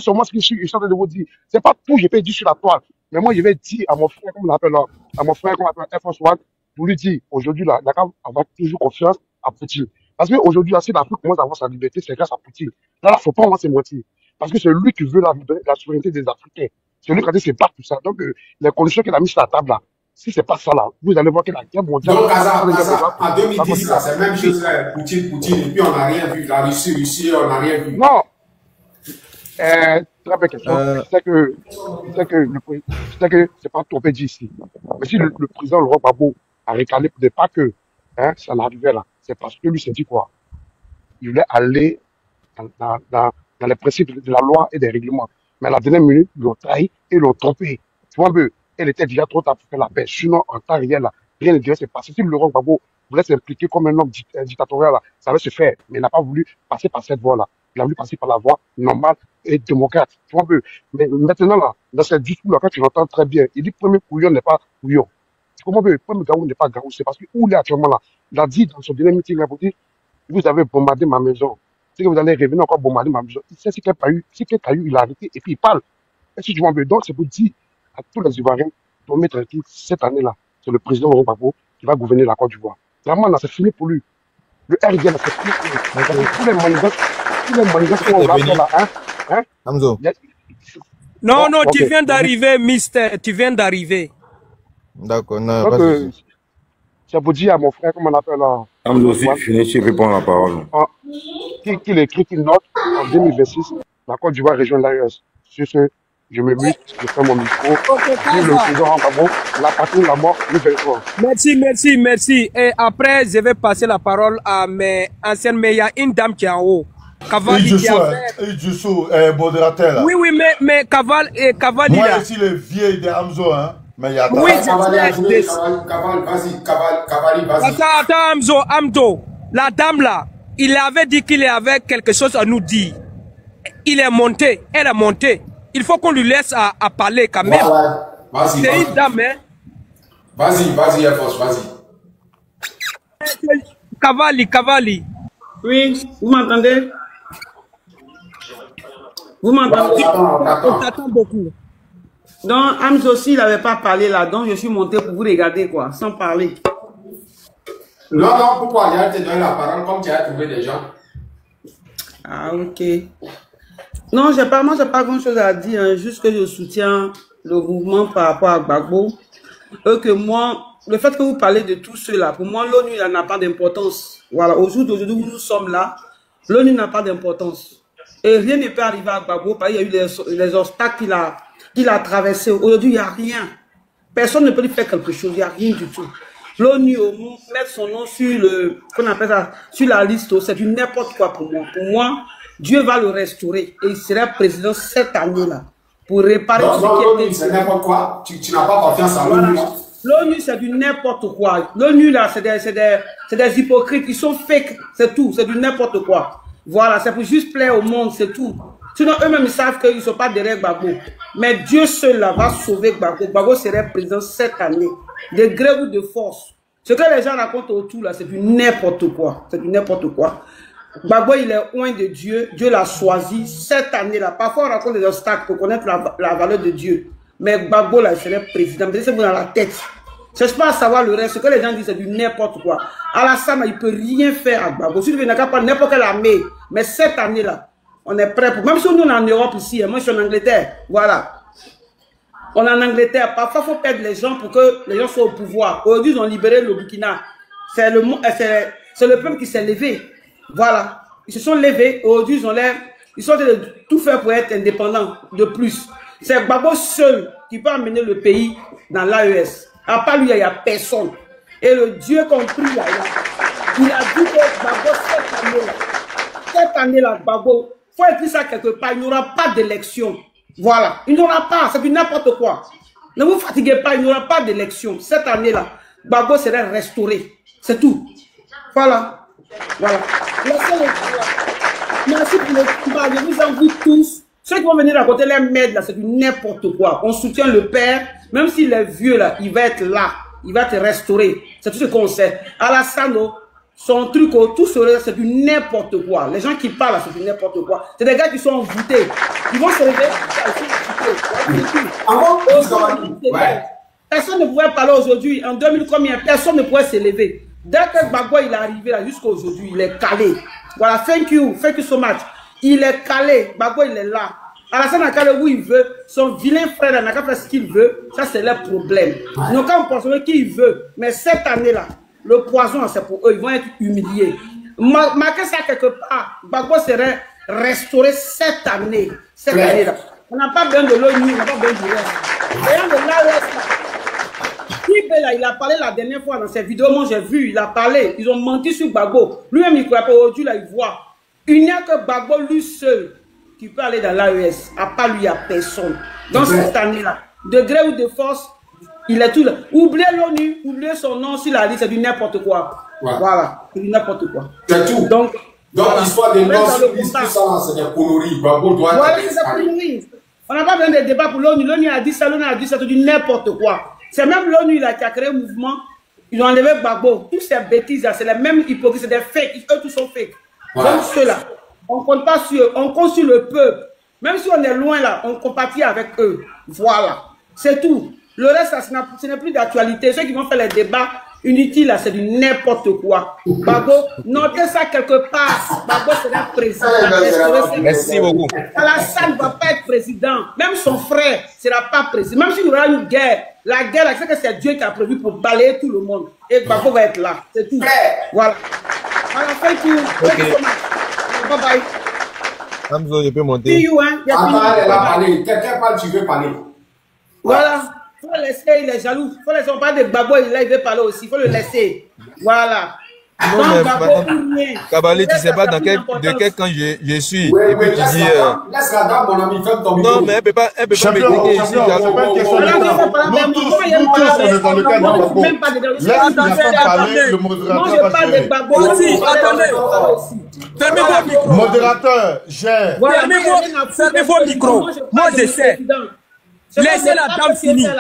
seulement ce que je suis en train de vous dire. C'est pas tout, je peux dire sur la toile. Mais moi, je vais dire à mon frère, comme on l'appelle là, à mon frère, comme on l'appelle Air Force One, pour lui dire, aujourd'hui, là, il a avoir toujours confiance à Poutine. Parce qu'aujourd'hui, si l'Afrique commence à avoir sa liberté, c'est grâce à Poutine. Là, il ne faut pas se mentir. Parce que c'est lui qui veut la souveraineté des Africains. C'est lui qui a dit, c'est pas tout ça. Donc, les conditions qu'il a mises sur la table là, si c'est pas ça là, vous allez voir que la guerre mondiale.
Donc, Kaza, en 2010, là, c'est la même chose, Poutine, et puis on n'a rien vu. La Russie, on n'a rien vu.
Non. Très belle question. Je sais que c'est pas tout, on peut dire ici. Mais si le président Laurent Gbagbo a réclamé, peut-être pas que, ça n'arrivait là. C'est parce que lui s'est dit quoi? Il voulait aller dans les principes de la loi et des règlements. Mais à la dernière minute, ils l'ont trahi et l'ont trompé. Tu vois un peu, elle était déjà trop tard pour faire la paix. Sinon, en temps réel, là, rien ne devait se passer. Si Laurent Gbagbo voulait s'impliquer comme un homme dictatorial, là, ça allait se faire. Mais il n'a pas voulu passer par cette voie-là. Il a voulu passer par la voie normale et démocrate. Tu vois un peu. Mais maintenant, là, dans ce discours-là, quand tu l'entends très bien, il dit premier couillon n'est pas couillon. Tu comprends un peu? Premier garou n'est pas garou. C'est parce que où il est actuellement là, il a dit dans son dernier meeting, là, pour dire, vous avez bombardé ma maison. C'est que vous allez revenir encore bombarder ma maison. Il sait ce qu'il a eu, il a arrêté et puis il parle. Et si tu vois un peu, donc c'est pour dire à tous les Ivoiriens, pour mettre tranquille, cette année-là, c'est le président Laurent Gbagbo qui va gouverner la Côte d'Ivoire. Vraiment, là, c'est fini pour lui. Le RDN, c'est fini pour lui. Tous les manifestants, on va faire là, hein?
Hamzo.
Non, non, tu viens d'arriver, mister. Tu viens d'arriver.
D'accord, non,
donc, c'est pour dire à mon frère, comment on appelle là.
Hamzo, si tu finis, tu peux prendre la parole.
Qu'il écrit qu'il note en 2026, la Côte d'Ivoire rejoint l'AES. Sur ce, je me mute, je fais mon micro. Le président Gbagbo, la patrie, la mort, nous verrons.
Merci. Et après, je vais passer la parole à mes anciennes, mais il y a une dame qui est en haut. Cavali qui a fait...
modérateur là.
Oui, mais Cavali
moi
là.
aussi le vieil de Hamzo, hein. Mais il y a
Oui,
Cavali, vas-y.
Attends, Hamzo. La dame là, il avait dit qu'il avait quelque chose à nous dire. Il est monté, elle est montée. Il faut qu'on lui laisse à parler quand même.
Vas-y.
C'est une dame, hein.
Vas-y, Air Force, vas-y.
Cavali.
Oui, vous m'entendez? Vous m'entendez?
On t'attend beaucoup.
Donc, Hamzo aussi, il n'avait pas parlé là, donc je suis monté pour vous regarder, quoi, sans parler.
Non, pourquoi? J'ai te donné la parole comme tu as trouvé des gens.
Ah, ok. Non, moi, j'ai pas grand-chose à dire, hein, juste que je soutiens le mouvement par rapport à Gbagbo. Que moi, le fait que vous parlez de tout cela, pour moi, l'ONU n'a pas d'importance. Voilà, au jour d'aujourd'hui où nous sommes là, l'ONU n'a pas d'importance. Et rien ne peut arriver à Gbagbo, parce qu'il y a eu les obstacles qu'il a traversés. Aujourd'hui, il n'y a rien. Personne ne peut lui faire quelque chose, il n'y a rien du tout. L'ONU, mettre son nom sur qu'on appelle ça, sur la liste, c'est du n'importe quoi pour moi. Pour moi, Dieu va le restaurer et il sera président cette année-là pour réparer
ce
qui a été.
C'est n'importe quoi. Tu n'as pas confiance en l'ONU.
L'ONU, c'est du n'importe quoi. L'ONU, là, c'est des hypocrites. Ils sont fake. C'est tout. C'est du n'importe quoi. Voilà. C'est pour juste plaire au monde. C'est tout. Sinon, eux-mêmes, ils savent qu'ils ne sont pas derrière Gbagbo. Mais Dieu seul là va sauver Gbagbo. Gbagbo serait président cette année, de gré ou de force. Ce que les gens racontent autour là, c'est du n'importe quoi. C'est du n'importe quoi. Gbagbo, il est loin de Dieu. Dieu l'a choisi cette année-là. Parfois, on raconte des obstacles pour connaître la valeur de Dieu. Mais Gbagbo, là, il serait président. C'est vous dans la tête. Je ne cherche pas à savoir le reste. Ce que les gens disent, c'est du n'importe quoi. Alassane, il ne peut rien faire à Gbagbo. Si tu veux, il n'a qu'à prendre n'importe quelle armée. Mais cette année-là, on est prêt pour... Même si on est en Europe ici, moi je suis en Angleterre. Voilà. On est en Angleterre. Parfois, il faut perdre les gens pour que les gens soient au pouvoir. Aujourd'hui, ils ont libéré le Burkina. C'est le peuple qui s'est levé. Voilà. Ils se sont levés. Aujourd'hui, ils sont en train de tout faire pour être indépendants de plus. C'est Gbagbo seul qui peut amener le pays dans l'AES. À part lui, il n'y a personne. Et le Dieu compris, là, il a dit que Gbagbo, cette année-là, Gbagbo, il faut écrire ça quelque part, il n'y aura pas d'élection. Voilà. Il n'y aura pas, c'est du n'importe quoi. Ne vous fatiguez pas, il n'y aura pas d'élection. Cette année-là, Gbagbo serait restauré. C'est tout. Voilà. Voilà. Merci pour le combat. Je vous invite tous. Ceux qui vont venir raconter les mètres, là, c'est du n'importe quoi. On soutient le père, même s'il est vieux, là, il va être là. Il va te restaurer. C'est tout ce qu'on sait. Alassane, son truc, tout ce c'est du n'importe quoi. Les gens qui parlent, c'est du n'importe quoi. C'est des gars qui sont envoûtés. Ils vont se réveiller. Personne ne pouvait parler aujourd'hui. En 2000, combien? Personne ne pouvait se lever. Dès que Gbagbo il est arrivé là, jusqu'à aujourd'hui, il est calé. Voilà, thank you so much. Il est calé. Gbagbo il est là. Alassane n'a qu'à aller où il veut. Son vilain frère n'a qu'à faire ce qu'il veut. Ça, c'est leur problème. Ils n'ont qu'à penser qu'il veut. Mais cette année-là, le poison, c'est pour eux. Ils vont être humiliés. Marquez ça quelque part. Gbagbo serait restauré cette année. Cette année-là. On n'a pas besoin de l'ONU, on n'a pas besoin du reste. Rien de là, il a parlé la dernière fois dans ses vidéos. Moi, j'ai vu, il a parlé. Ils ont menti sur Gbagbo. Lui-même, il ne croit pas. Aujourd'hui, là, il voit. Il n'y a que Gbagbo, lui seul, qui peut aller dans l'AES. À part lui, il n'y a personne. Dans cette année-là, de gré ou de force, il est tout là. Oubliez l'ONU, oubliez son nom sur la liste, c'est du n'importe quoi. Ouais. Voilà, c'est du n'importe quoi.
C'est tout.
Donc
voilà. L'histoire des noces, tout ça, c'est des conneries. Gbagbo doit être.
Voilà, c'est des conneries. On n'a pas besoin de débat pour l'ONU. L'ONU a dit ça, l'ONU a dit ça, c'est du n'importe quoi. C'est même l'ONU qui a créé un mouvement. Ils ont enlevé Gbagbo. Toutes ces bêtises, c'est les mêmes hypocrites, c'est des fakes. Eux, tous sont fakes. Voilà. Donc ceux-là, on compte pas sur eux, on compte sur le peuple. Même si on est loin là, on compatit avec eux. Voilà. C'est tout. Le reste, ce n'est plus d'actualité. Ceux qui vont faire les débats inutiles, là, c'est du n'importe quoi. Gbagbo, notez ça quelque part. Gbagbo sera président.
Merci beaucoup.
Alassane ne va pas être président. Même son frère ne sera pas président. Même s'il y aura une guerre, la guerre, c'est que c'est Dieu qui a prévu pour balayer tout le monde. Et Gbagbo va être là. C'est tout. Voilà. Alors, thank you. Bye bye.
Hamzo, je peux monter.
See you, hein.
Attends, elle va parler. Quelqu'un parle, tu veux parler.
Voilà. Il faut le laisser, il est jaloux. Il faut laisser, on parle de Gbagbo, il veut parler aussi. Il faut le laisser. Voilà.
Non, mais Kabali, tu sais pas de quel camp je suis.
Oui,
et puis tu dis.
Laisse la dame, mon ami, ferme ton micro.
Non, mais elle peut pas m'expliquer ici.
Nous tous, on est dans le cas de Gbagbo. Laisse la femme parler, le modérateur va gérer.
Fermez vos micros.
Modérateur, gère.
Fermez vos micros. Moi, je sais. Laissez la dame finir.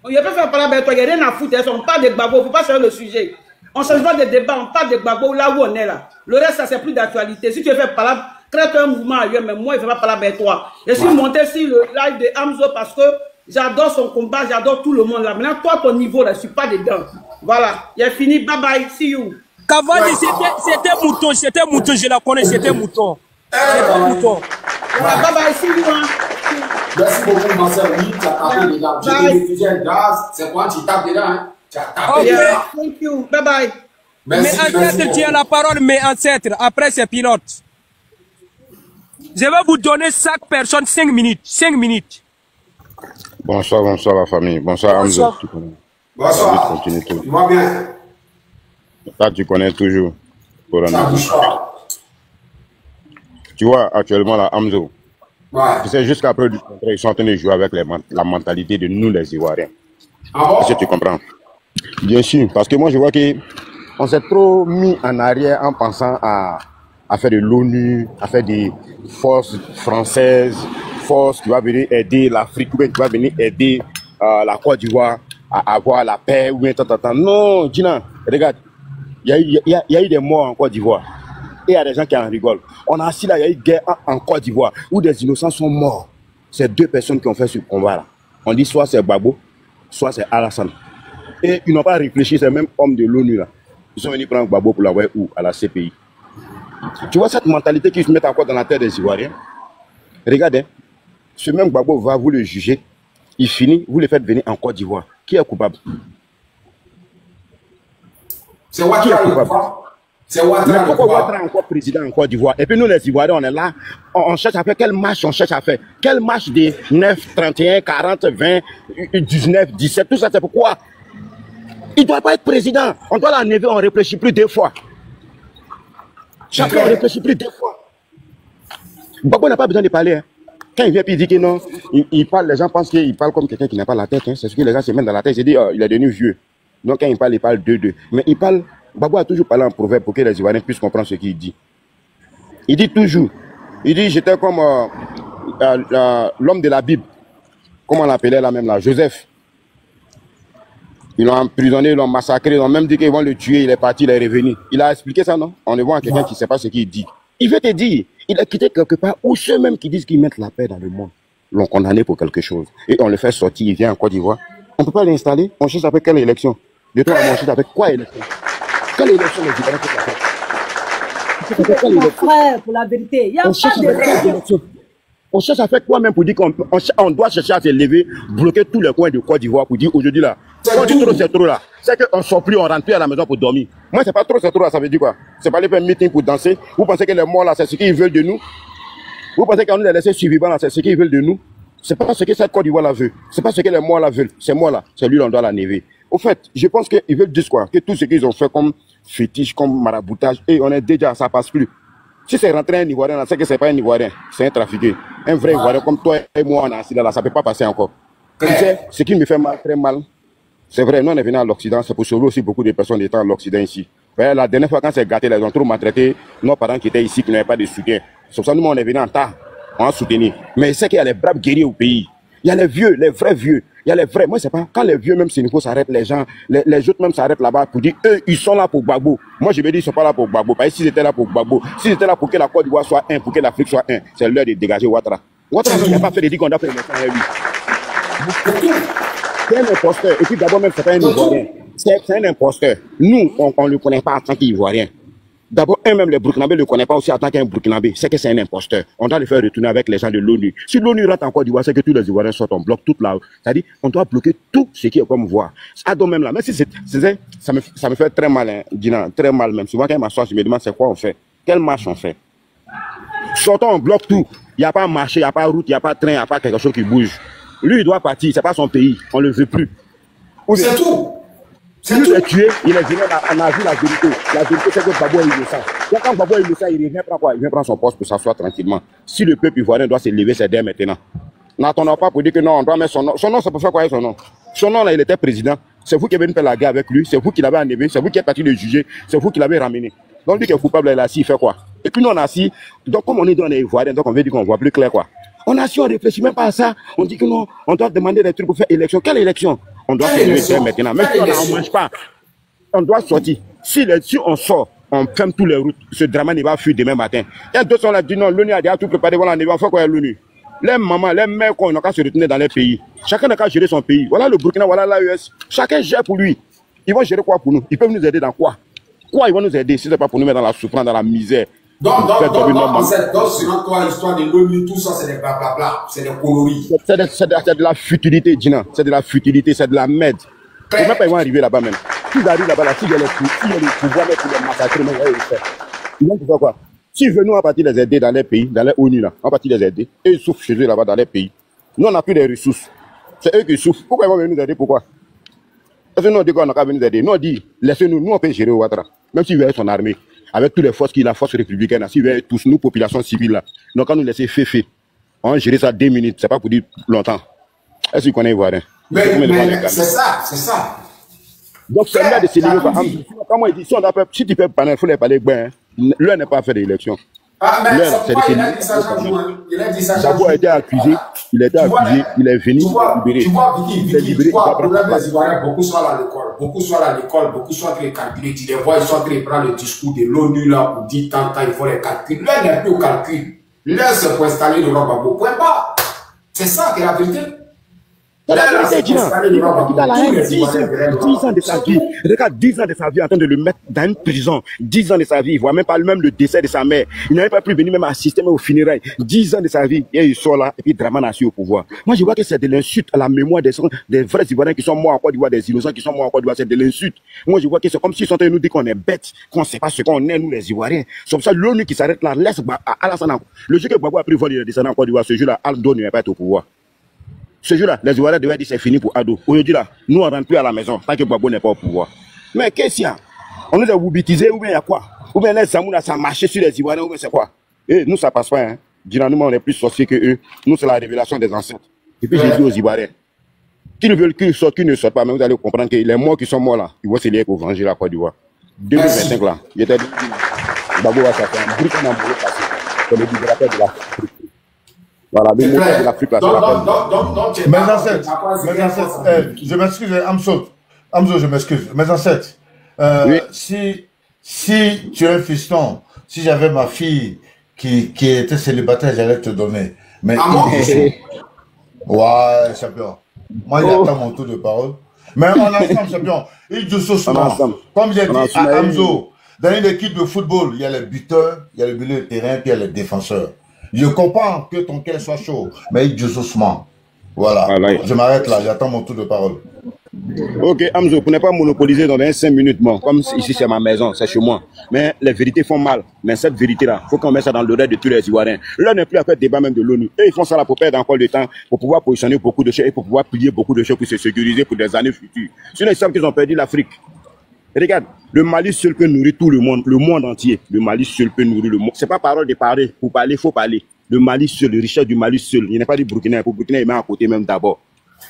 On ne peut pas faire parler avec toi, il n'y a rien à foutre. On parle de Gbagbo, il ne faut pas changer le sujet. On ne change pas de débat, on parle de Gbagbo là où on est là. Le reste, ça, c'est plus d'actualité. Si tu veux faire parler, crée-toi un mouvement ailleurs, mais moi, il ne vais pas parler avec toi. Je suis monté sur le live de Hamzo parce que j'adore son combat, j'adore tout le monde là. Maintenant, toi, ton niveau là, je ne suis pas dedans. Voilà, il est fini, bye bye, see you.
Cavani, c'était mouton, je la connais, c'était mouton. C'était mouton.
Voilà, bye bye, see you. Hein.
Merci beaucoup, Marcel. Oui, tu as tapé dedans. J'ai des réfugiés un gaz, c'est quoi, tu tapes dedans, hein? Tu as tapé dedans.
Thank you, bye bye.
Merci,
mais ancêtre, tu as la parole, mais ancêtre, après c'est pilote. Je vais vous donner chaque personne 5 minutes. 5 minutes.
Bonsoir, bonsoir la famille. Bonsoir, Hamzo.
Bonsoir. Tu vas bien?
Ça, tu connais toujours.
Ça bouge pas.
Tu vois, actuellement, là, Hamzo.
Ouais.
C'est jusqu'après du contraire, ils sont en train de jouer avec la mentalité de nous, les Ivoiriens.
Ah bon?
Est-ce que tu comprends? Bien sûr, parce que moi, je vois qu'on s'est trop mis en arrière en pensant à à faire de l'ONU, à faire des forces françaises, forces qui va venir aider l'Afrique, ou bien qui va venir aider la Côte d'Ivoire à avoir la paix, ou bien tant. Non, Gina, regarde, il y a eu des morts en Côte d'Ivoire. Et il y a des gens qui en rigolent. On a assis là, il y a eu une guerre en Côte d'Ivoire où des innocents sont morts. C'est 2 personnes qui ont fait ce combat-là. On dit soit c'est Gbagbo, soit c'est Alassane. Et ils n'ont pas réfléchi, c'est même homme de l'ONU là. Ils sont venus prendre Gbagbo pour l'envoyer où? À la CPI. Tu vois cette mentalité qui se met encore dans la tête des Ivoiriens? Regardez, ce même Gbagbo va vous le juger. Il finit, vous le faites venir en Côte d'Ivoire. Qui est coupable?
C'est Ouattara le coupable. C'est Ouattara.
Pourquoi Ouattara est encore président en Côte d'Ivoire? Et puis nous les Ivoiriens, on est là, on cherche à faire quelle marche on cherche à faire? Quelle marche des 9, 31, 40, 20, 19, 17, tout ça c'est pourquoi? Il ne doit pas être président. On doit l'enlever, on ne réfléchit plus 2 fois. Chacun ne réfléchit plus 2 fois. Gbagbo n'a pas besoin de parler. Hein. Quand il vient et il dit que non, il parle, les gens pensent qu'il parle comme quelqu'un qui n'a pas la tête. Hein. C'est ce que les gens se mettent dans la tête. Ils disent, il est devenu vieux. Donc quand il parle 2-2. Mais il parle, Gbagbo a toujours parlé en proverbe pour que les Ivoiriens puissent comprendre ce qu'il dit. Il dit toujours, il dit, j'étais comme l'homme de la Bible. Comment on l'appelait là même là, Joseph. Ils l'ont emprisonné, ils l'ont massacré, ils ont même dit qu'ils vont le tuer, il est parti, il est revenu. Il a expliqué ça, non? On le voit à quelqu'un qui ne sait pas ce qu'il dit. Il veut te dire, il a quitté quelque part où ceux même qui disent qu'ils mettent la paix dans le monde l'ont condamné pour quelque chose. Et on le fait sortir, il vient en Côte d'Ivoire. On ne peut pas l'installer, on cherche avec quelle élection? De toi, on cherche avec quoi élection? Quelle élection les Ivoiriens peuvent faire?
Frère, pour la vérité, il y a pas de...
On cherche à faire quoi même pour dire qu'on doit chercher à se lever, bloquer tous les coins de Côte d'Ivoire pour dire aujourd'hui là, quand on dit trop c'est trop là, c'est qu'on ne sort plus, on rentre plus à la maison pour dormir. Moi c'est pas trop c'est trop là, ça veut dire quoi? C'est pas aller faire un meeting pour danser. Vous pensez que les morts là c'est ce qu'ils veulent de nous? Vous pensez qu'on nous les laisse survivants là, c'est ce qu'ils veulent de nous? C'est pas ce que cette Côte d'Ivoire là veut. C'est pas ce que les morts là veulent. Ces morts là, c'est lui on doit la never. Au fait, je pense qu'ils veulent dire quoi? Que tout ce qu'ils ont fait comme fétiche, comme maraboutage, et on est déjà, ça passe plus. Si c'est rentré un Ivoirien, là, c'est que c'est pas un Ivoirien, c'est un trafiqué. Un vrai Ivoirien comme toi et moi, on a assis là, ça peut pas passer encore. Tu sais, ce qui me fait mal, très mal, c'est vrai, nous on est venu à l'Occident, c'est pour sauver aussi beaucoup de personnes étant à l'Occident ici. Ouais, la dernière fois quand c'est gâté, là, ils ont trop maltraité nos parents qui étaient ici, qui n'avaient pas de soutien. C'est pour ça que nous on est venu en tas, on a soutenu. Mais c'est qu'il y a les braves guerriers au pays. Il y a les vieux, les vrais vieux. Il y a les vrais. Moi, c'est pas. Quand les vieux, même si niveau s'arrêtent, les gens, les autres même s'arrêtent là-bas pour dire, eux, ils sont là pour Gbagbo. Moi, je me dis, ils sont pas là pour Gbagbo. Parce que s'ils étaient là pour Gbagbo, s'ils étaient là pour que la Côte d'Ivoire soit un, pour que l'Afrique soit un, c'est l'heure de dégager Ouattara. Ouattara, il n'a pas fait de dire qu'on doit faire l'élection avec lui. C'est un imposteur. Et puis d'abord, même, c'est pas un Ivoirien. C'est un imposteur. Nous, on ne le connaît pas en tant qu'Ivoirien. D'abord, même les Burkinabés ne le connaissent pas aussi en tant qu'un Burkinabé. C'est que c'est un imposteur. On doit le faire retourner avec les gens de l'ONU. Si l'ONU rentre en Côte d'Ivoire, c'est que tous les Ivoiriens sortent, on bloque toute la... C'est-à-dire, on doit bloquer tout ce qui est comme voie. Ah, donc même là, même si ça me fait très mal, hein, Dina, très mal même. Souvent, quand il m'assoit, je me demande c'est quoi on fait. Quelle marche on fait? Sortons, on bloque tout. Il n'y a pas marché, il n'y a pas route, il n'y a pas train, il n'y a pas quelque chose qui bouge. Lui, il doit partir. C'est pas son pays. On ne le veut plus.
C'est tout.
Si lui est tué, il est venu, on a vu la vérité. La vérité, c'est que Gbagbo est innocent. Quand Gbagbo est innocent, il vient prendre quoi? Il vient prendre son poste pour s'asseoir tranquillement. Si le peuple ivoirien doit se lever, c'est dès maintenant. N'attendons pas pour dire que non, on doit mettre son nom. Son nom, c'est pour faire quoi avec son nom? Son nom, là, il était président. C'est vous qui avez venu faire la guerre avec lui. C'est vous qui l'avez enlevé. C'est vous qui êtes parti le juger. C'est vous qui l'avez ramené. Donc, lui qui est coupable, il est assis, il fait quoi? Et puis nous, on a assis. Donc, comme on est dans les Ivoiriens, donc on veut dire qu'on voit plus clair, quoi. On a assis, on réfléchit même pas à ça. On dit que non, on doit demander des trucs pour faire élection. Quelle élection? On doit faire élection maintenant. Même si on ne mange pas. On doit sortir. Si on sort, on ferme tous les routes. Ce drama ne va fuir demain matin. Il y a d'autres qui ont dit non, l'ONU a déjà tout préparé. Voilà, on va faire quoi l'ONU? Les mamans, les mères, ils n'ont qu'à se retourner dans les pays. Chacun n'a qu'à gérer son pays. Voilà le Burkina, voilà l'AES. Chacun gère pour lui. Ils vont gérer quoi pour nous? Ils peuvent nous aider dans quoi? Quoi ils vont nous aider si ce n'est pas pour nous mettre dans la souffrance, dans la misère?
Donc, selon toi, l'histoire de l'ONU, tout ça, c'est des blablabla. C'est des coloris.
C'est de la futilité, Gina. C'est de la futilité, c'est de la merde. Ils ne vont pas arriver là-bas même. S'ils arrivent là-bas, là, s'il y a le pouvoir, pour les massacrer, ils vont faire quoi? S'ils veulent, nous, on va partir les aider dans les pays, dans les ONU, là. On va partir les aider. Et ils souffrent chez eux là-bas, dans les pays. Nous, on n'a plus de ressources. C'est eux qui souffrent. Pourquoi ils vont venir nous aider? Pourquoi? Parce que nous, on dit qu'on n'a qu'à venir nous aider. Nous, on dit, laissez-nous, nous, on peut gérer Ouattara. Même s'il veut être son armée, avec toutes les forces qu'il a, la force républicaine, s'il veut être tous, nous, population civile, là. Donc, quand nous laisser fait. On va gérer ça 2 minutes. C'est pas pour dire longtemps. Est-ce qu'on est Ivoirien?
Mais c'est ça.
Donc, c'est là de se dire, comment il dit, si tu peux parler, il faut les parler bien. L'heure n'est pas à faire d'élection.
Ah, mais
L'heure, c'est
il a dit ça chaque jour. Il a dit ça chaque
Gbagbo
jour.
a été accusé, il a été accusé, il est venu libéré.
Tu vois, Vicky, tu vois, le problème des Ivoiriens, beaucoup sont à l'école, beaucoup sont à l'école, beaucoup sont en train de calculer. Tu les vois, ils sont en train de prendre le discours de l'ONU là pour dire tant, il faut les calculs. L'heure n'est plus au calcul. L'heure, c'est pour installer le Laurent Gbagbo. Point pas. C'est ça qui est la vérité.
C'est la vérité, Gina. Il a la haine, 10 ans de sa vie. Regarde, 10 ans de sa vie en train de le mettre dans une prison. 10 ans de sa vie, il voit même pas même le décès de sa mère. Il n'avait pas pu venir même assister même au funérailles. 10 ans de sa vie, et il sort là, et puis Dramane a su au pouvoir. Moi, je vois que c'est de l'insulte à la mémoire des vrais Ivoiriens qui sont morts en Côte d'Ivoire, des innocents qui sont morts en Côte d'Ivoire, c'est de l'insulte. Moi, je vois que c'est comme s'ils sont en train de nous dire qu'on est bêtes, qu'on ne sait pas ce qu'on est, nous les Ivoiriens. C'est pour ça l'ONU qui s'arrête là, laisse Alassane. Le jour que Gbagbo a pris vol, il est descendu en Côte d'Ivoire, ce jour-là, Aldo ne va pas être au pouvoir. Ce jour-là, les Ivoiriens devaient dire c'est fini pour Ado. Aujourd'hui, là, nous, on rentre plus à la maison, tant que Gbagbo n'est pas au pouvoir. Mais qu'est-ce qu'il y a? On nous a boubitisé, ou bien il y a quoi? Ou bien les Zamouna, ça marché sur les Ivoiriens, ou bien c'est quoi? Et nous, ça passe pas, hein. Généralement, on est plus sorciers que eux. Nous, c'est la révélation des ancêtres. Et puis, j'ai dit aux Ivoiriens, qui ne veulent qu'ils sortent, qui ne sortent pas, mais vous allez comprendre que les morts qui sont morts là, ils vont se lier pour venger la Côte d'Ivoire. 2025 là, il était dit, Gbagbo va s'appeler un bruit qu'on a voulu passer. C'est le libérateur de l'Afrique. Voilà, le moteur de l'Afrique là, c'est la
Mes ancêtres, je m'excuse, Amso, je m'excuse. Mes ancêtres,
oui.
si tu es un fiston, si j'avais ma fille qui était célibataire, j'allais te donner. Mais ouais, champion. Moi, j'attends mon tour de parole. Mais on est ensemble, champion. Il joue souvent. Comme j'ai dit à Amzo, dans une équipe de football, il y a les buteurs, il y a le milieu de terrain, puis il y a les défenseurs. Je comprends que ton cœur soit chaud, mais il joue doucement. Voilà. Je m'arrête là, j'attends mon tour de parole.
Ok, Amzo, pour ne pas monopoliser dans 25 minutes, bon, comme ici c'est ma maison, c'est chez moi. Mais les vérités font mal. Mais cette vérité-là, il faut qu'on mette ça dans l'oreille de tous les Ivoiriens. Là, on n'est plus à faire débat même de l'ONU. Et ils font ça là pour perdre encore le temps, pour pouvoir positionner beaucoup de choses et pour pouvoir plier beaucoup de choses pour se sécuriser pour des années futures. Sinon, ils savent qu'ils ont perdu l'Afrique. Regarde, le Mali seul peut nourrir tout le monde entier. Le Mali seul peut nourrir le monde. C'est pas parole de parler. Pour parler, il faut parler. Le Mali seul, le richesse du Mali seul. Il n'est pas du Burkina. Pour Burkina, il met à côté même d'abord.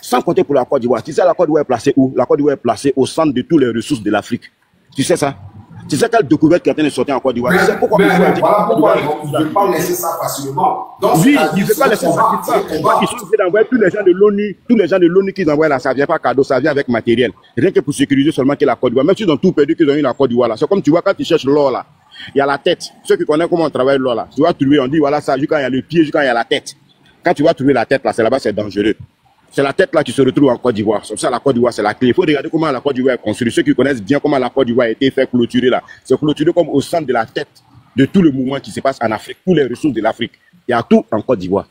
Sans compter pour la Côte d'Ivoire. Tu sais la Côte d'Ivoire est placée où? La Côte d'Ivoire est placée au centre de toutes les ressources de l'Afrique. Tu sais ça? Tu sais quelle découverte qui est en train de sortir en Côte d'Ivoire? Tu sais pourquoi
voilà pourquoi ils ne veulent pas laisser ça facilement. Donc,
oui, ils ne veulent pas laisser ça facilement. Ils sont obligés d'envoyer tous les gens de l'ONU qu'ils envoient là, ça ne vient pas cadeau, ça vient avec matériel. Rien que pour sécuriser seulement que la Côte d'Ivoire. Même s'ils ont tout perdu, qu'ils ont eu la Côte d'Ivoire là. C'est comme tu vois quand tu cherches l'or là. Il y a la tête. Ceux qui connaissent comment on travaille l'or là. Tu vas trouver, on dit voilà ça, quand il y a le pied, quand il y a la tête. Quand tu vas trouver la tête là, c'est là-bas, c'est dangereux. C'est la tête là qui se retrouve en Côte d'Ivoire. C'est pour ça la Côte d'Ivoire, c'est la clé. Il faut regarder comment la Côte d'Ivoire est construite. Ceux qui connaissent bien comment la Côte d'Ivoire a été fait clôturer là. C'est clôturé comme au centre de la tête de tout le mouvement qui se passe en Afrique. Tous les ressources de l'Afrique. Il y a tout en Côte d'Ivoire.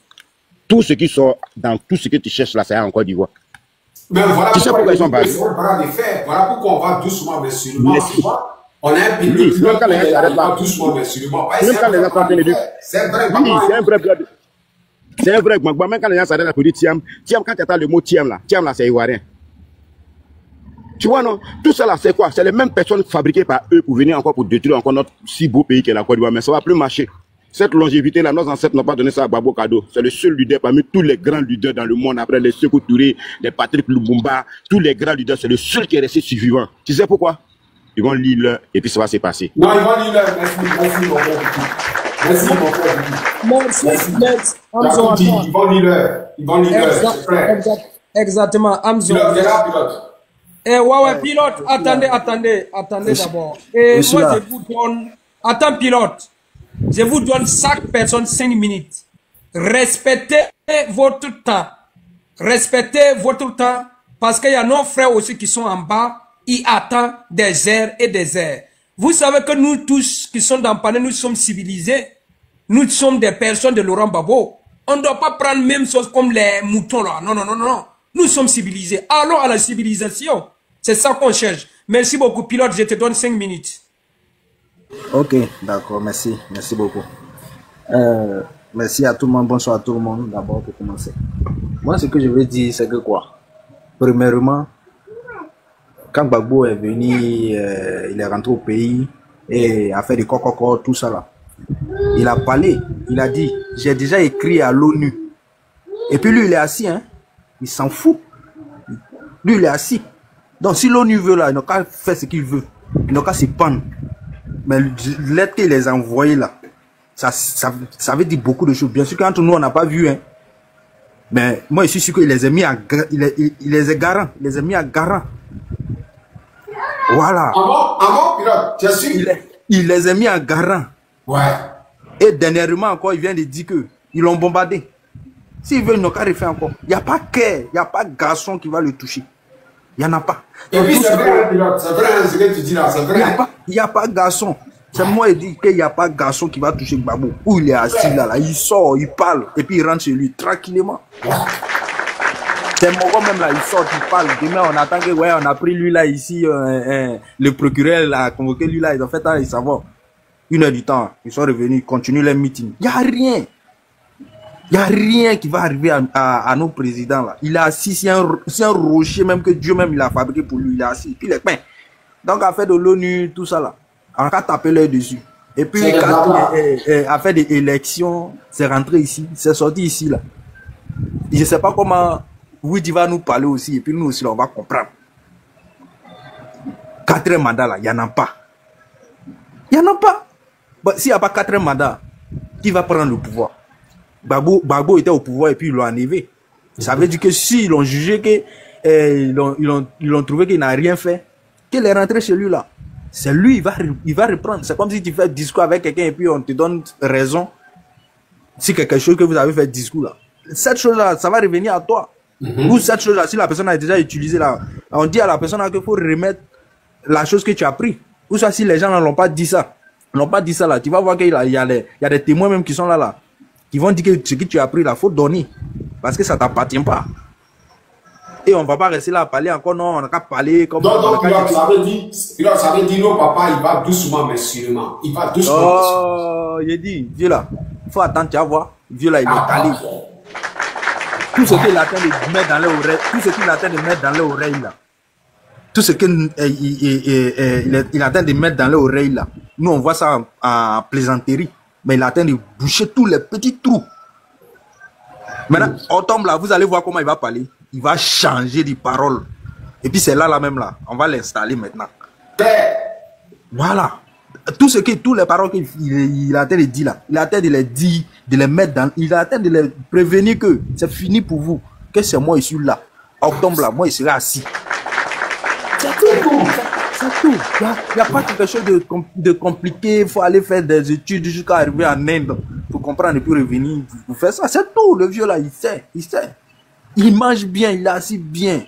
Tout ce qui sort dans tout ce que tu cherches là, c'est en Côte d'Ivoire.
Mais voilà
tu sais pourquoi ils sont basés.
Voilà pourquoi on va doucement mais sûrement. On a un pays
même quand les gens s'arrêtent là.
Doucement mais sûrement.
Même quand les gens sont en train de dire.
C'est vrai.
C'est un vrai bled. C'est un vrai Gbagbo. Même quand les gens s'arrêtent là pour dire Tiam, quand tu entends le mot Tiam là, c'est ivoirien. Tu vois, non? Tout ça là, c'est quoi? C'est les mêmes personnes fabriquées par eux pour venir encore pour détruire encore notre si beau pays qu'est la Côte d'Ivoire. Mais ça va plus marcher. Cette longévité là, nos ancêtres n'ont pas donné ça à Gbagbo cadeau. C'est le seul leader parmi tous les grands leaders dans le monde, après les Sékou Touré, les Patrick Lumumba, tous les grands leaders, c'est le seul qui est resté survivant. Tu sais pourquoi? Ils vont lire l'heure et puis ça va se passer.
Non, ils vont lire l'heure. Merci, mon frère. Merci, mon frère.
Merci.
Ils vont lire l'heure. Ils vont lire l'heure.
Exactement. Amzo.
Pilote.
Ouais, pilote. Attendez d'abord. Et moi, je vous donne. Attends, pilote. Je vous donne chaque personne 5 minutes. Respectez votre temps. Respectez votre temps. Parce qu'il y a nos frères aussi qui sont en bas. Ils attendent des heures et des heures. Vous savez que nous tous qui sommes dans le panel, nous sommes civilisés. Nous sommes des personnes de Laurent Gbagbo. On ne doit pas prendre même chose comme les moutons là. Non. Nous sommes civilisés. Allons à la civilisation. C'est ça qu'on cherche. Merci beaucoup, pilote. Je te donne 5 minutes.
Ok, d'accord. Merci. Merci beaucoup. Merci à tout le monde. Bonsoir à tout le monde. D'abord, pour commencer. Moi, ce que je veux dire, c'est que quoi? Premièrement, quand Gbagbo est venu, il est rentré au pays et a fait des coco, tout ça là. Il a parlé, il a dit, j'ai déjà écrit à l'ONU. Et puis lui, il est assis, hein. Il s'en fout. Lui, il est assis. Donc si l'ONU veut là, il n'a qu'à faire ce qu'il veut. Il n'a qu'à s'y pendre. Mais lettre qu'il les a envoyées là, ça veut dire beaucoup de choses. Bien sûr qu'entre nous, on n'a pas vu, hein. Mais moi, je suis sûr qu'il les a mis à il les a garants. Il les a mis à garant. Voilà.
Pilote, tu es sûr?
Il les a mis à garant.
Ouais.
Et dernièrement encore, il vient de dire que ils l'ont bombardé. S'ils veulent, ils n'ont qu'à refaire encore. Il n'y a pas il n'y a pas garçon qui va le toucher. Il n'y en a pas.
Et puis c'est vrai, pilote, c'est vrai ce que tu dis là, c'est vrai.
Il n'y a pas garçon. C'est moi qui dis qu'il n'y a pas garçon qui va toucher Gbagbo. Où il est assis là, il sort, il parle, et puis il rentre chez lui tranquillement. C'est Moro même là, il sort, il parle. Demain, on attend que, ouais, on a pris lui là ici, le procureur a convoqué lui là, ils ont fait ça, ils savent. 1 heure du temps, ils sont revenus, ils continuent leur meeting. Il n'y a rien. Il n'y a rien qui va arriver à nos présidents là. Il est assis, c'est un rocher même que Dieu même il a fabriqué pour lui, il est assis, puis il est peint. Donc, à faire de l'ONU, tout ça là. On a tapé l'œil dessus. Et puis, quand a fait des élections, c'est rentré ici, c'est sorti ici, là. Je ne sais pas comment Widi va nous parler aussi, et puis nous aussi, là, on va comprendre. 4 mandats, là, il n'y en a pas. Il n'y en a pas. Bon, s'il n'y a pas 4 mandats, qui va prendre le pouvoir? Gbagbo était au pouvoir et puis ils l'ont enlevé. Ça veut dire que s'ils l'ont jugé, que, ils l'ont trouvé qu'il n'a rien fait, qu'il est rentré chez lui, là. C'est lui, il va reprendre. C'est comme si tu fais discours avec quelqu'un et puis on te donne raison. Si quelque chose que vous avez fait discours là. Cette chose-là, ça va revenir à toi. Ou cette chose-là, si la personne a déjà utilisé là, on dit à la personne qu'il faut remettre la chose que tu as pris. Ou soit si les gens n'ont pas dit ça. N'ont pas dit ça là. Tu vas voir qu'il y a des témoins même qui sont là. Qui vont dire que ce que tu as pris là, faut donner. Parce que ça t'appartient pas. Et on va pas rester là à parler encore, non, on n'a qu'à parler comme...
Donc, ça veut dire, nos papas, il va doucement, mais sûrement. Il va doucement.
Oh, j'ai dit, vieux là, il faut attendre, tu vas voir. Vieux là, il est calé. Tout ce qu'il attend de mettre dans les oreilles, tout ce qu'il attend de mettre dans les oreilles là, tout ce qu'il il attend de mettre dans les oreilles là, nous on voit ça en plaisanterie, mais il attend de boucher tous les petits trous. Maintenant, on tombe là, vous allez voir comment il va parler. Il va changer de parole. Et puis c'est là même là. On va l'installer maintenant. Voilà. Tous les paroles qu'il a de dire là, il a de les dire, de les mettre dans, il a de les prévenir que c'est fini pour vous. Que c'est moi, je suis là. Octobre là, moi, je serai assis. C'est tout. C'est tout. Il n'y a pas quelque chose de compliqué. Il faut aller faire des études jusqu'à arriver en Inde pour comprendre et puis revenir pour faire ça. C'est tout. Le vieux là, il sait. Il mange bien, il est assis bien.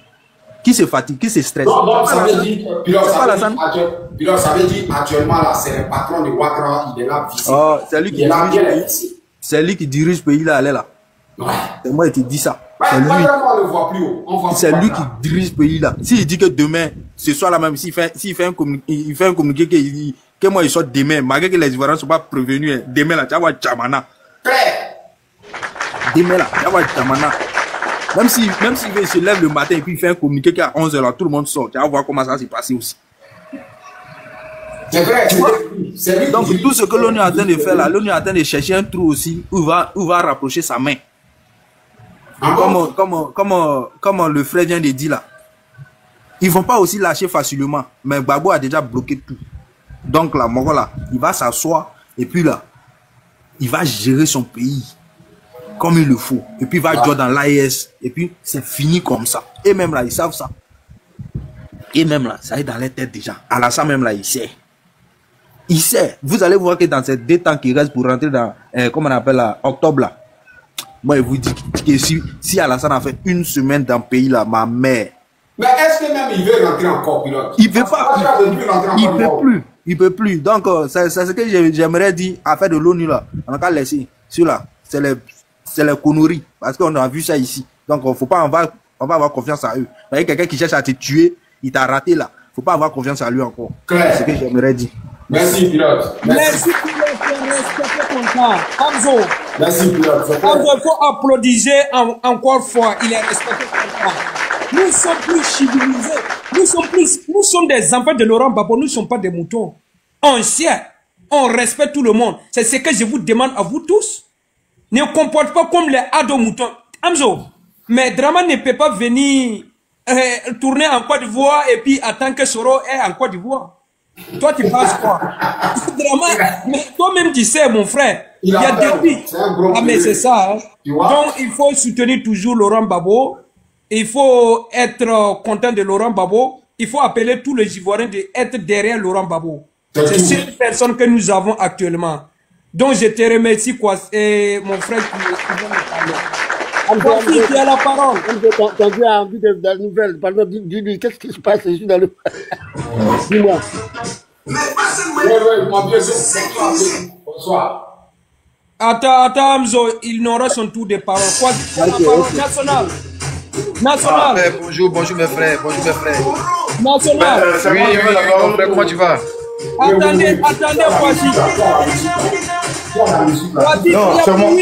Qui se fatigue, qui se stresse?
Non, ça veut dire, Pilote, ça veut dire actuellement là, c'est le patron de Ouattara, il est là ici.
Oh, c'est lui qui dirige le pays. C'est lui qui dirige le pays là, elle est là. Ouais. C'est moi qui te dis ça. C'est lui. C'est lui qui dirige le pays là. S'il dit que demain, ce soir là même, s'il fait un communiqué que moi il sort demain, malgré que les Ivoiriens ne sont pas prévenus, demain là, tu vas voir Djamana. Demain là, tu vas voir Djamana. Même s'il se lève le matin et puis il fait un communiqué qu'à 11h là, tout le monde sort. Tu vas voir comment ça s'est passé aussi.
C'est vrai,
donc tout ce que l'ONU est en train de faire là, l'ONU est en train de chercher un trou aussi où va rapprocher sa main. Comme le frère vient de dire là. Ils vont pas aussi lâcher facilement. Mais Gbagbo a déjà bloqué tout. Donc là, Moro là, il va s'asseoir et puis là, il va gérer son pays comme il le faut. Et puis il va jouer dans l'AES. Et puis c'est fini comme ça. Et même là, ils savent ça. Et même là, ça est dans les têtes déjà. Alassane même là, il sait. Il sait. Vous allez voir que dans ces 2 temps qui restent pour rentrer dans, comment on appelle là, octobre là. Moi, je vous dis que si Alassane a fait 1 semaine dans le pays là, ma mère.
Mais est-ce que même il veut rentrer encore, Pilote?
Il veut pas. Il peut plus. Donc, c'est ce que j'aimerais dire à faire de l'ONU là. On n'a qu'à laisser. Celui-là, c'est les conneries. Parce qu'on a vu ça ici. Donc, faut pas, on va avoir confiance à eux. Vous voyez, quelqu'un qui cherche à te tuer, il t'a raté là. Faut pas avoir confiance à lui encore. C'est ce que j'aimerais dire.
Merci, Pilote.
Merci, Pilote, pour respecter ton temps. Hamzo.
Merci, Pilote.
Hamzo, il faut applaudir encore fois. Il est respecté ton temps. Nous sommes plus civilisés. Nous sommes des enfants de Laurent Gbagbo. Nous ne sommes pas des moutons. On sait. On respecte tout le monde. C'est ce que je vous demande à vous tous. Ne comporte pas comme les ados moutons. Hamzo, mais Drama ne peut pas venir tourner en Côte d'Ivoire et puis attendre que Soro est en Côte d'Ivoire. Toi, tu penses quoi? Mais toi-même, tu sais, mon frère, il y a depuis. Ah, mais c'est ça. Hein. Donc, il faut soutenir toujours Laurent Gbagbo. Il faut être content de Laurent Gbagbo. Il faut appeler tous les Ivoiriens d'être derrière Laurent Gbagbo. C'est cette personne que nous avons actuellement. Donc, je te remercie, quoi, et mon frère qui vient me parler. Tu as la parole.
Quand tu as envie de la nouvelle, par exemple, dis-lui, qu'est-ce qui se passe ici dans le... Dis-moi.
Bonsoir.
Attends, Amzo, il n'aura son tour de parole. Quoi, tu as la parole nationale. National.
Bonjour mes frères,
National.
Oui, mon frère, comment tu vas?
Attendez, voici.
Non, c'est moi.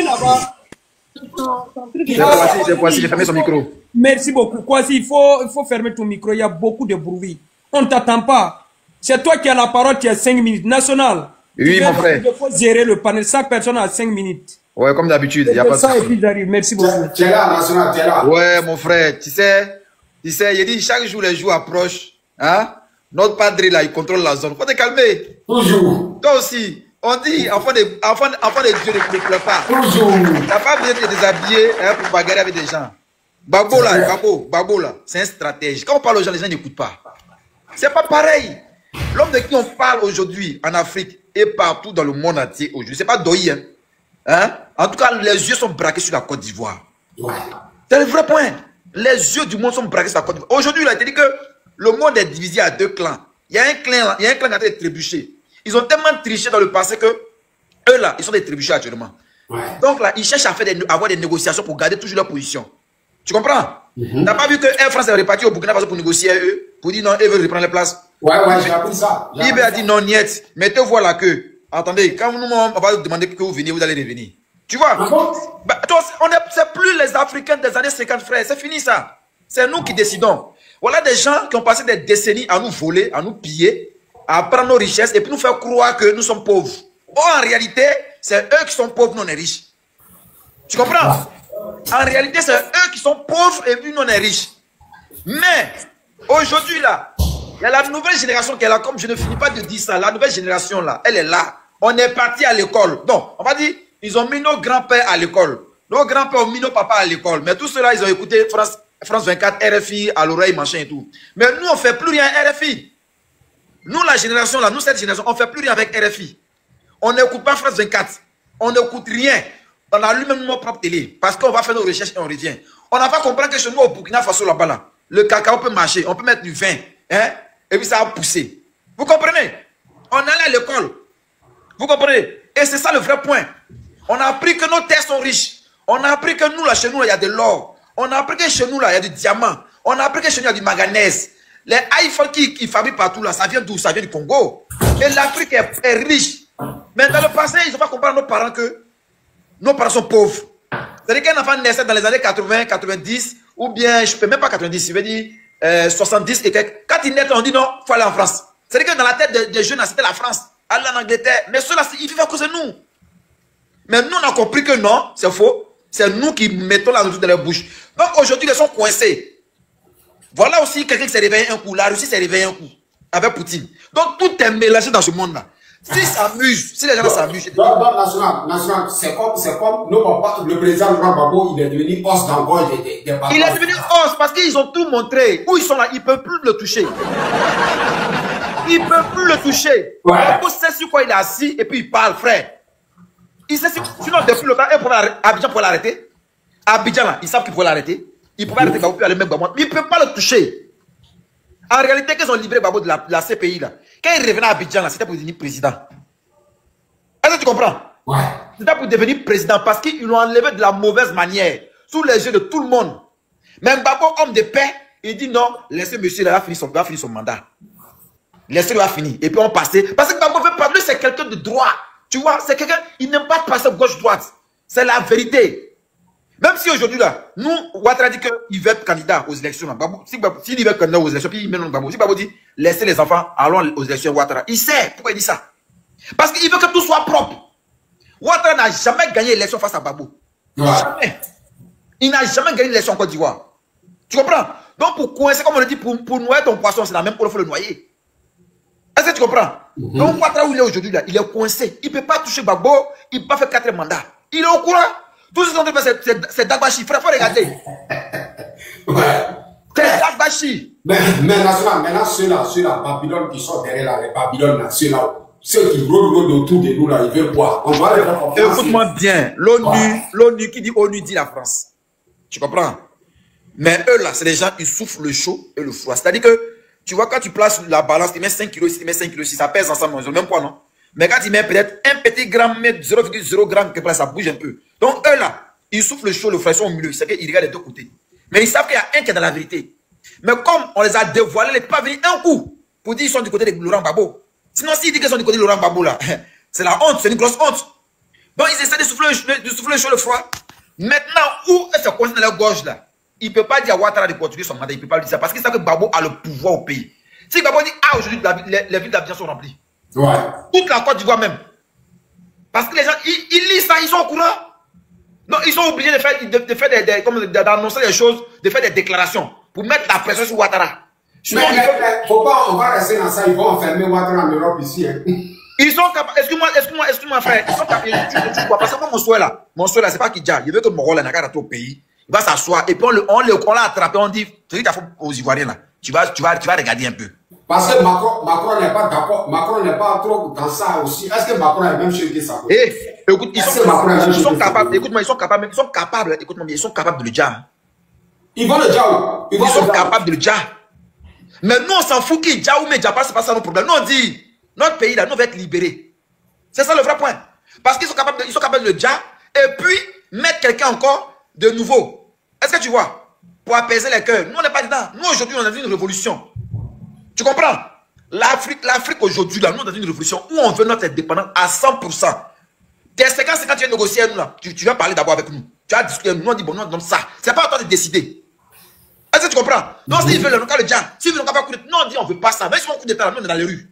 C'est Kwasi, j'ai fermé son micro.
Merci beaucoup. Kwasi, il faut fermer ton micro, il y a beaucoup de bruit. On ne t'attend pas. C'est toi qui as la parole, tu as 5 minutes. National.
Oui, mon frère.
Il faut gérer le panel. Chaque personne a 5 minutes.
Ouais, comme d'habitude, il n'y a pas de souci.
Et puis j'arrive. Merci beaucoup.
Tu es là, National, tu es là.
Ouais, mon frère, tu sais, il dit chaque jour les jours approchent. Hein? Notre padre là, il contrôle la zone. Faut te calmer.
Toujours.
Toi aussi, on dit, enfant de Dieu ne pleure pas.
Toujours.
T'as pas besoin de te déshabiller hein, pour bagarrer avec des gens. Gbagbo là, c'est un stratège. Quand on parle aux gens, les gens n'écoutent pas. C'est pas pareil. L'homme de qui on parle aujourd'hui en Afrique et partout dans le monde entier aujourd'hui, c'est pas Doyi. Hein? En tout cas, les yeux sont braqués sur la Côte d'Ivoire. Ouais. C'est le vrai point. Les yeux du monde sont braqués sur la Côte d'Ivoire. Aujourd'hui, il a été dit que le monde est divisé à 2 clans. Il y a un clan qui a été trébuché. Ils ont tellement triché dans le passé que eux là, ils sont des trébuchés actuellement. Ouais. Donc là, ils cherchent à avoir des négociations pour garder toujours leur position. Tu comprends? T'as pas vu que Air France est reparti au Burkina Faso pour négocier eux? Pour dire non, eux veulent reprendre les places? Ouais, j'ai appris ça. Il a dit non, niet, mettez-vous à la queue. Attendez, quand nous, on va vous demander que vous venez, vous allez revenir. Tu vois? C'est plus les Africains des années 50, frères. C'est fini ça. C'est nous qui décidons. Voilà des gens qui ont passé des décennies à nous voler, à nous piller, à prendre nos richesses et puis nous faire croire que nous sommes pauvres. Or, en réalité, c'est eux qui sont pauvres, nous on est riches. Tu comprends? En réalité, c'est eux qui sont pauvres et puis nous on est riches. Mais, aujourd'hui là, il y a la nouvelle génération qui est là, comme je ne finis pas de dire ça, la nouvelle génération là, elle est là. On est parti à l'école. Non, on va dire, ils ont mis nos grands-pères à l'école. Nos grands-pères ont mis nos papas à l'école. Mais tout cela, ils ont écouté France 24, RFI, à l'oreille, machin et tout. Mais nous, on ne fait plus rien RFI. Nous, la génération là, nous, cette génération, on ne fait plus rien avec RFI. On n'écoute pas France 24. On n'écoute rien. On allume même nos propres télé. Parce qu'on va faire nos recherches et on revient. On n'a pas compris que chez nous, au Burkina Faso, là-bas, là, le cacao peut marcher. On peut mettre du vin. Hein? Et puis ça a poussé. Vous comprenez? On allait à l'école. Vous comprenez? Et c'est ça le vrai point. On a appris que nos terres sont riches. On a appris que nous, là, chez nous, là, il y a de l'or. On a appris que chez nous, là, il y a du diamant. On a appris que chez nous, il y a du manganèse. Les iPhones qui fabriquent partout, là, ça vient d'où? Ça vient du Congo. Et l'Afrique est riche. Mais dans le passé, ils n'ont pas compris à nos parents que nos parents sont pauvres. C'est-à-dire qu'un enfant naissait dans les années 80, 90, ou bien, je ne peux même pas 90, je veux dire 70 et quelques. Quand il naît, on dit non, il faut aller en France. C'est-à-dire que dans la tête des jeunes, c'était la France. Aller en Angleterre. Mais ceux-là, ils vivent à cause de nous. Mais nous, on a compris que non, c'est faux. C'est nous qui mettons la nourriture dans leur bouche. Donc aujourd'hui, ils sont coincés. Voilà aussi quelqu'un qui s'est réveillé un coup. La Russie s'est réveillée un coup. Avec Poutine. Donc tout est mélangé dans ce monde-là. S'ils s'amusent, si les gens s'amusent.
Donc, national, c'est comme nos papas, le président Laurent Gbagbo, il est devenu os dans le gorge des papas.
Il est devenu os parce qu'ils ont tout montré. Où ils sont là, ils ne peuvent plus le toucher. Ils ne peuvent plus le toucher. Ouais. Gbagbo sait sur quoi il est assis et puis il parle, frère. Il sait sinon depuis le temps, Abidjan pourrait l'arrêter. Abidjan là, ils savent qu'ils pourraient l'arrêter. Ils pouvaient arrêter Gbagbo puis aller même Gbagbo. Mais ils ne peuvent pas le toucher. En réalité, qu'ils ont libéré Gbagbo de la CPI là. Quand il revenait à Abidjan, c'était pour devenir président. Est-ce que tu comprends? Ouais. C'était pour devenir président parce qu'ils l'ont enlevé de la mauvaise manière, sous les yeux de tout le monde. Même Gbagbo, homme de paix, il dit non, laissez monsieur là, il va finir son mandat. Laissez-le va finir. Et puis on passait. Parce que Gbagbo veut parler, c'est quelqu'un de droit. Tu vois, c'est quelqu'un, il n'aime pas passer gauche-droite. C'est la vérité. Même si aujourd'hui là, nous, Ouattara dit qu'il veut être candidat aux élections. S'il veut être candidat aux élections, puis il met le Gbagbo. Si Gbagbo dit, laissez les enfants, allons aux élections Ouattara. Il sait pourquoi il dit ça. Parce qu'il veut que tout soit propre. Ouattara n'a jamais gagné l'élection face à Gbagbo. Ouais. Jamais. Il n'a jamais gagné l'élection en Côte d'Ivoire. Tu comprends? Donc pour coincer, comme on le dit, pour noyer ton poisson, c'est la même pour le noyer. Est-ce que tu tu comprends? Donc, Ouattara où il est aujourd'hui, là, il est coincé. Il ne peut pas toucher Gbagbo, il ne peut pas faire 4 mandats. Il est au courant. Tout ce qu'ils sont en train de faire, c'est Dagbashi. Frère, il faut regarder. C'est Dagbashi.
Mais maintenant, ceux-là, Babylone qui sont derrière là, les Babylone, ceux-là, ceux qui rôdent autour de nous, là, ils veulent quoi? On va les faire confiance.
Écoute-moi bien. L'ONU qui dit ONU dit la France. Tu comprends? Mais eux, là, c'est les gens, ils souffrent le chaud et le froid. C'est-à-dire que, tu vois, quand tu places la balance, tu mets 5 kilos ici, tu mets 5 kilos ici, ça pèse ensemble, ils ont le même poids, non? Mais quand tu mets peut-être un petit gramme, 0,0 gramme, ça bouge un peu. Donc, eux, là, ils souffrent le chaud, le froid, ils sont au milieu. C'est qu'ils regardent des deux côtés. Mais ils savent qu'il y a un qui est dans la vérité. Mais comme on les a dévoilés, ils ne peuvent pas venir un coup pour dire qu'ils sont du côté de Laurent Gbagbo. Sinon, s'ils disent qu'ils sont du côté de Laurent Gbagbo, là, c'est la honte, c'est une grosse honte. Donc, ils essaient de souffler le chaud, le froid. Maintenant, où est-ce qu'on est dans leur gorge, là? Il ne peut pas dire à Ouattara de continuer son mandat, il ne peut pas lui dire ça. Parce qu'il sait que Gbagbo a le pouvoir au pays. Si Gbagbo dit, ah, aujourd'hui, les villes d'Abidjan sont remplies.
Ouais.
Toute la Côte d'Ivoire même. Parce que les gens, ils lisent ça, ils sont au courant. Non, ils sont obligés d'annoncer des choses, de faire des déclarations pour mettre la pression sur Ouattara.
Mais faut pas, on va rester dans ça, ils vont enfermer Ouattara en Europe ici. Hein.
Ils sont capables, excuse-moi frère, ils sont capables, tu vois, parce que moi mon souhait là, c'est pas Kidja, il veut que mon rôle là, n'a qu'à rentrer au pays, il va s'asseoir, et puis on l'a attrapé, on dit, tu dis qu'il faut aux Ivoiriens là, tu vas regarder un peu.
Parce que Macron n'est pas d'accord, Macron n'est pas trop dans ça aussi. Est-ce que Macron a la même chose que ça?
Écoute, ils sont capables, écoute-moi, ils sont capables, écoute-moi bien, ils sont capables de le dire.
Ils vont le dire.
Ils sont capables de le dire. Mais nous, on s'en fout qui Dja ou Medja pas, c'est pas ça notre problème. Nous, on dit, notre pays là, nous, on va être libérés. C'est ça le vrai point. Parce qu'ils sont capables de le dire et puis mettre quelqu'un encore de nouveau. Est-ce que tu vois? Pour apaiser les cœurs. Nous, on n'est pas dedans. Nous, aujourd'hui, on a une révolution. Tu comprends? L'Afrique aujourd'hui, là, nous, on a une révolution où on veut notre indépendance à 100%. Tes séquences, c'est quand tu viens négocier avec nous, là. Tu vas parler d'abord avec nous. Tu vas discuter avec nous. On dit, bon, non, ça. C'est pas à toi de décider. Est-ce que tu comprends? Donc, s'ils veulent le cas, le diable, s'ils veulent pas coup d'État, non, on dit, on veut pas ça. Même si on coup d'État, nous, on est dans les rues.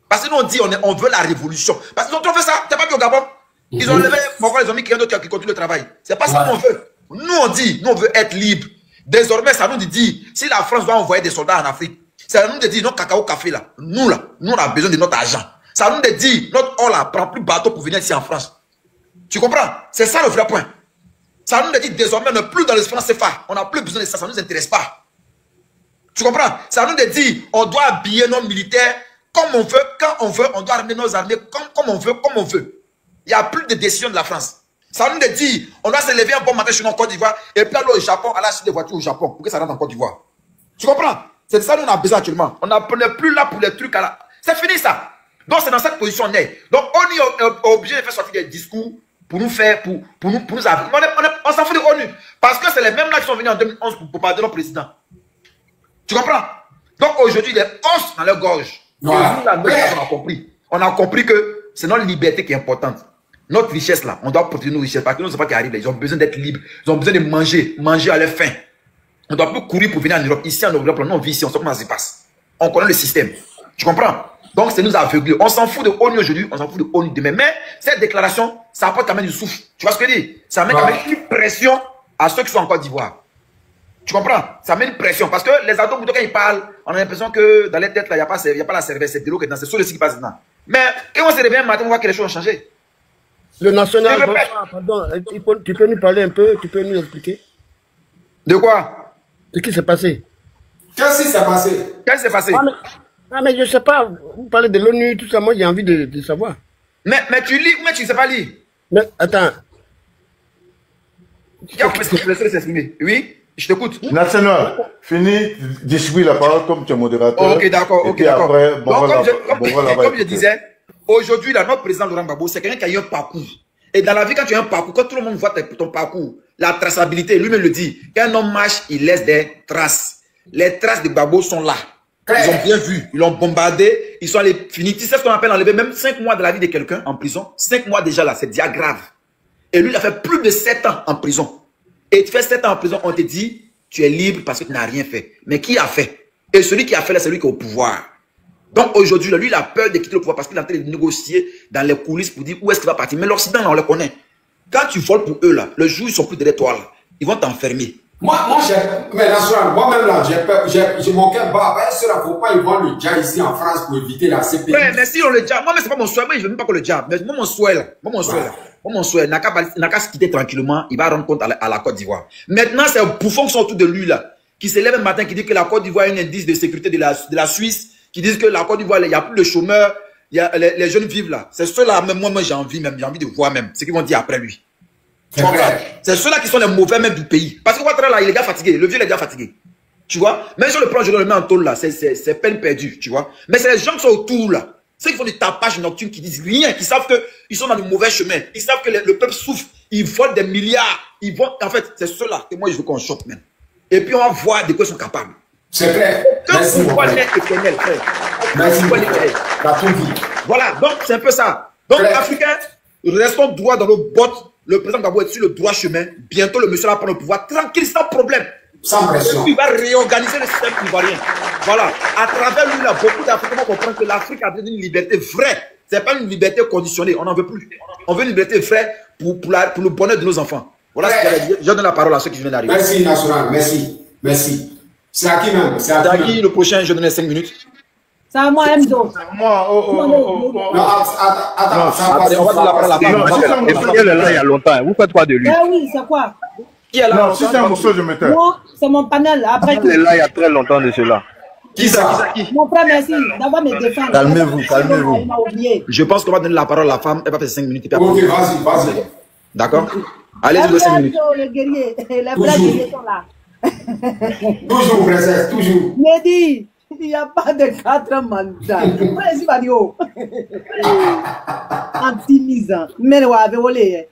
Parce que nous, on dit, on veut la révolution. Parce qu'ils ont fait ça. T'as pas vu au Gabon? Ils ont levé, pourquoi ils ont mis quelqu'un d'autre qui continue le travail. C'est pas ça qu'on veut. Nous, on dit, nous, on veut être libre. Désormais, ça nous dit, si la France doit envoyer des soldats en Afrique, ça nous dit, notre cacao café là, nous, on a besoin de notre argent. Ça nous dit, notre or là, prend plus bateau pour venir ici en France. Tu comprends? C'est ça le vrai point. Ça nous dit désormais, on n'est plus dans l'espace CFA. On n'a plus besoin de ça, ça ne nous intéresse pas. Tu comprends? Ça nous dit, on doit habiller nos militaires comme on veut, quand on veut, on doit armer nos armées comme on veut, comme on veut. Il n'y a plus de décision de la France. Ça nous dit, on doit se lever un bon matin chez nous en Côte d'Ivoire et puis aller au Japon, aller acheter des voitures au Japon pour que ça rentre en Côte d'Ivoire. Tu comprends? C'est ça qu'on a besoin actuellement. On n'est plus là pour les trucs à la... C'est fini ça. Donc c'est dans cette position on est. Donc on est obligé de faire sortir des discours pour nous faire, pour nous on s'en fout de l'ONU. Parce que c'est les mêmes là qui sont venus en 2011 pour parler de nos présidents. Tu comprends? Donc aujourd'hui, les os dans leur gorge. Ouais. Et nous, là, on a compris. On a compris que c'est notre liberté qui est importante. Notre richesse là, on doit protéger nos richesses. Parce que nous ne savons pas qui arrive. Ils ont besoin d'être libres. Ils ont besoin de manger à leur faim. On ne doit plus courir pour venir en Europe. Ici en Europe, nous on vit ici, on sait comment ça se passe. On connaît le système. Tu comprends? Donc c'est nous aveugler. On s'en fout de ONU aujourd'hui, on s'en fout de ONU demain. Mais cette déclaration, ça apporte quand même du souffle. Tu vois ce que je veux dire? Ça met quand même une pression à ceux qui sont en Côte d'Ivoire. Tu comprends? Ça met une pression. Parce que les ados, quand ils parlent, on a l'impression que dans les têtes, il n'y a pas la cervelle, c'est de l'eau qui est dans, c'est sur le site qui passe dedans. Mais quand on se réveille un matin, on voit que les choses ont changé.
Le national, pardon, tu peux nous parler un peu, tu peux nous expliquer?
De quoi?
Ce qui s'est passé.
Qu'est-ce qui s'est passé?
Qu'est-ce qui s'est passé?
Mais je ne sais pas, vous parlez de l'ONU, tout ça, moi j'ai envie de savoir.
Mais tu lis, mais tu ne sais pas lire.
Mais attends.
Oui, je t'écoute.
National, fini, distribue la parole comme tu es modérateur.
Ok, d'accord, ok, d'accord. Donc, comme je disais, aujourd'hui, notre président Laurent Gbagbo, c'est quelqu'un qui a eu un parcours. Et dans la vie, quand tu as un parcours, quand tout le monde voit ton parcours, la traçabilité, lui-même le dit, quand un homme marche, il laisse des traces. Les traces de Gbagbo sont là. Ils ont bien vu, ils l'ont bombardé, ils sont allés finir. Tu sais ce qu'on appelle enlever même 5 mois de la vie de quelqu'un en prison. 5 mois déjà là, c'est déjà grave. Et lui, il a fait plus de 7 ans en prison. Et tu fais 7 ans en prison, on te dit, tu es libre parce que tu n'as rien fait. Mais qui a fait? Et celui qui a fait là, c'est lui qui est au pouvoir. Donc aujourd'hui, lui, il a peur de quitter le pouvoir parce qu'il est en train de négocier dans les coulisses pour dire où est-ce qu'il va partir. Mais l'Occident, là, on le connaît. Quand tu voles pour eux, là, le jour où ils sont plus derrière toi, là, ils vont t'enfermer.
Mais National, moi-même là, j'ai mon cœur bas. Il ne faut pas y voir le dja ici en France pour éviter la CPI.
Ouais, mais si on le dja, moi, mais c'est pas mon souhait. Moi, je ne veux même pas qu'on le dja. Mais moi, mon souhait là. Mon souhait, n'a qu'à se quitter tranquillement. Il va rendre compte à la Côte d'Ivoire. Maintenant, c'est un bouffon qui sont autour de lui là. Qui se lève un matin, qui dit que la Côte d'Ivoire est un indice de sécurité de la Suisse. Qui disent que la Côte d'Ivoire, il n'y a plus de chômeurs. Il y a, les jeunes vivent là. C'est ceux-là, même moi j'ai envie de voir même. Ce qu'ils vont dire après lui. C'est ceux-là qui sont les mauvais même du pays. Parce que Ouattara là, il est déjà fatigué. Le vieux il est déjà fatigué. Tu vois? Même sur le plan, je le mets en tôle là. C'est peine perdue. Tu vois? Mais c'est les gens qui sont autour là. Ceux qui font du tapage nocturne, qui disent rien, qui savent qu'ils sont dans le mauvais chemin. Ils savent que le peuple souffre. Ils volent des milliards. Ils vont. En fait, c'est ceux-là que moi je veux qu'on choque même. Et puis on va voir de quoi ils sont capables.
C'est clair.
Merci. Merci. Voilà, donc c'est un peu ça. Donc les Africains, restons droit dans nos bottes. Le président Gbagbo est sur le droit chemin. Bientôt, le monsieur va prendre le pouvoir tranquille, sans problème.
Sans pression.
Il va réorganiser le système ivoirien. Voilà. À travers lui, là, beaucoup d'Africains vont comprendre que l'Afrique a besoin d'une liberté vraie. Ce n'est pas une liberté conditionnée. On n'en veut plus. On veut une liberté vraie pour le bonheur de nos enfants. Voilà ce que j'allais dire. Je donne la parole à ceux qui viennent d'arriver.
Merci, National. Merci. C'est à qui même?
C'est à qui le prochain? Je donne 5 minutes.
C'est à moi, Mzo.
Moi,
Non, attends.
On va donner la parole à la femme.
Il est là il y a longtemps. Vous faites quoi de lui?
Eh oui, c'est quoi?
Qui est là?
non, si c'est un morceau, je me tais.
Moi, c'est mon panel. Après
Il est là il y a très longtemps de cela.
Qui ça?
mon frère, merci d'avoir me défendre.
Calmez-vous.
Il m'a oublié.
Je pense qu'on va donner la parole à la femme. Elle va faire 5 minutes.
Ok, vas-y.
D'accord? Allez-y de 5 minutes.
Le guerrier, les vrais guerriers sont là.
Toujours, princesse, toujours.
Mais dis, il n'y a pas de 4 mandats. Vas-y, Mario. Antimisant. Mais ouais, avec Olé.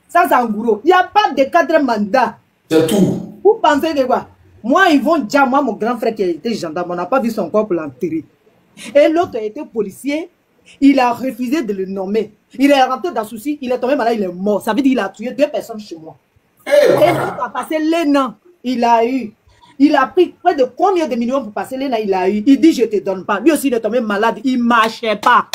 Ça, c'est en gros. Il n'y a pas de 4 mandats.
C'est tout.
Vous pensez que quoi? Moi, ils vont dire, moi, mon grand frère qui a été gendarme, on n'a pas vu son corps pour l'enterrer. Et l'autre a été policier. Il a refusé de le nommer. Il est rentré dans le souci, il est tombé malade, il est mort. Ça veut dire qu'il a tué 2 personnes chez moi. Et il a passé l'ENA. Il a pris près de combien de millions pour passer l'ENA? Il a eu. Il dit, je ne te donne pas. Lui aussi, il est tombé malade. Il ne marchait pas.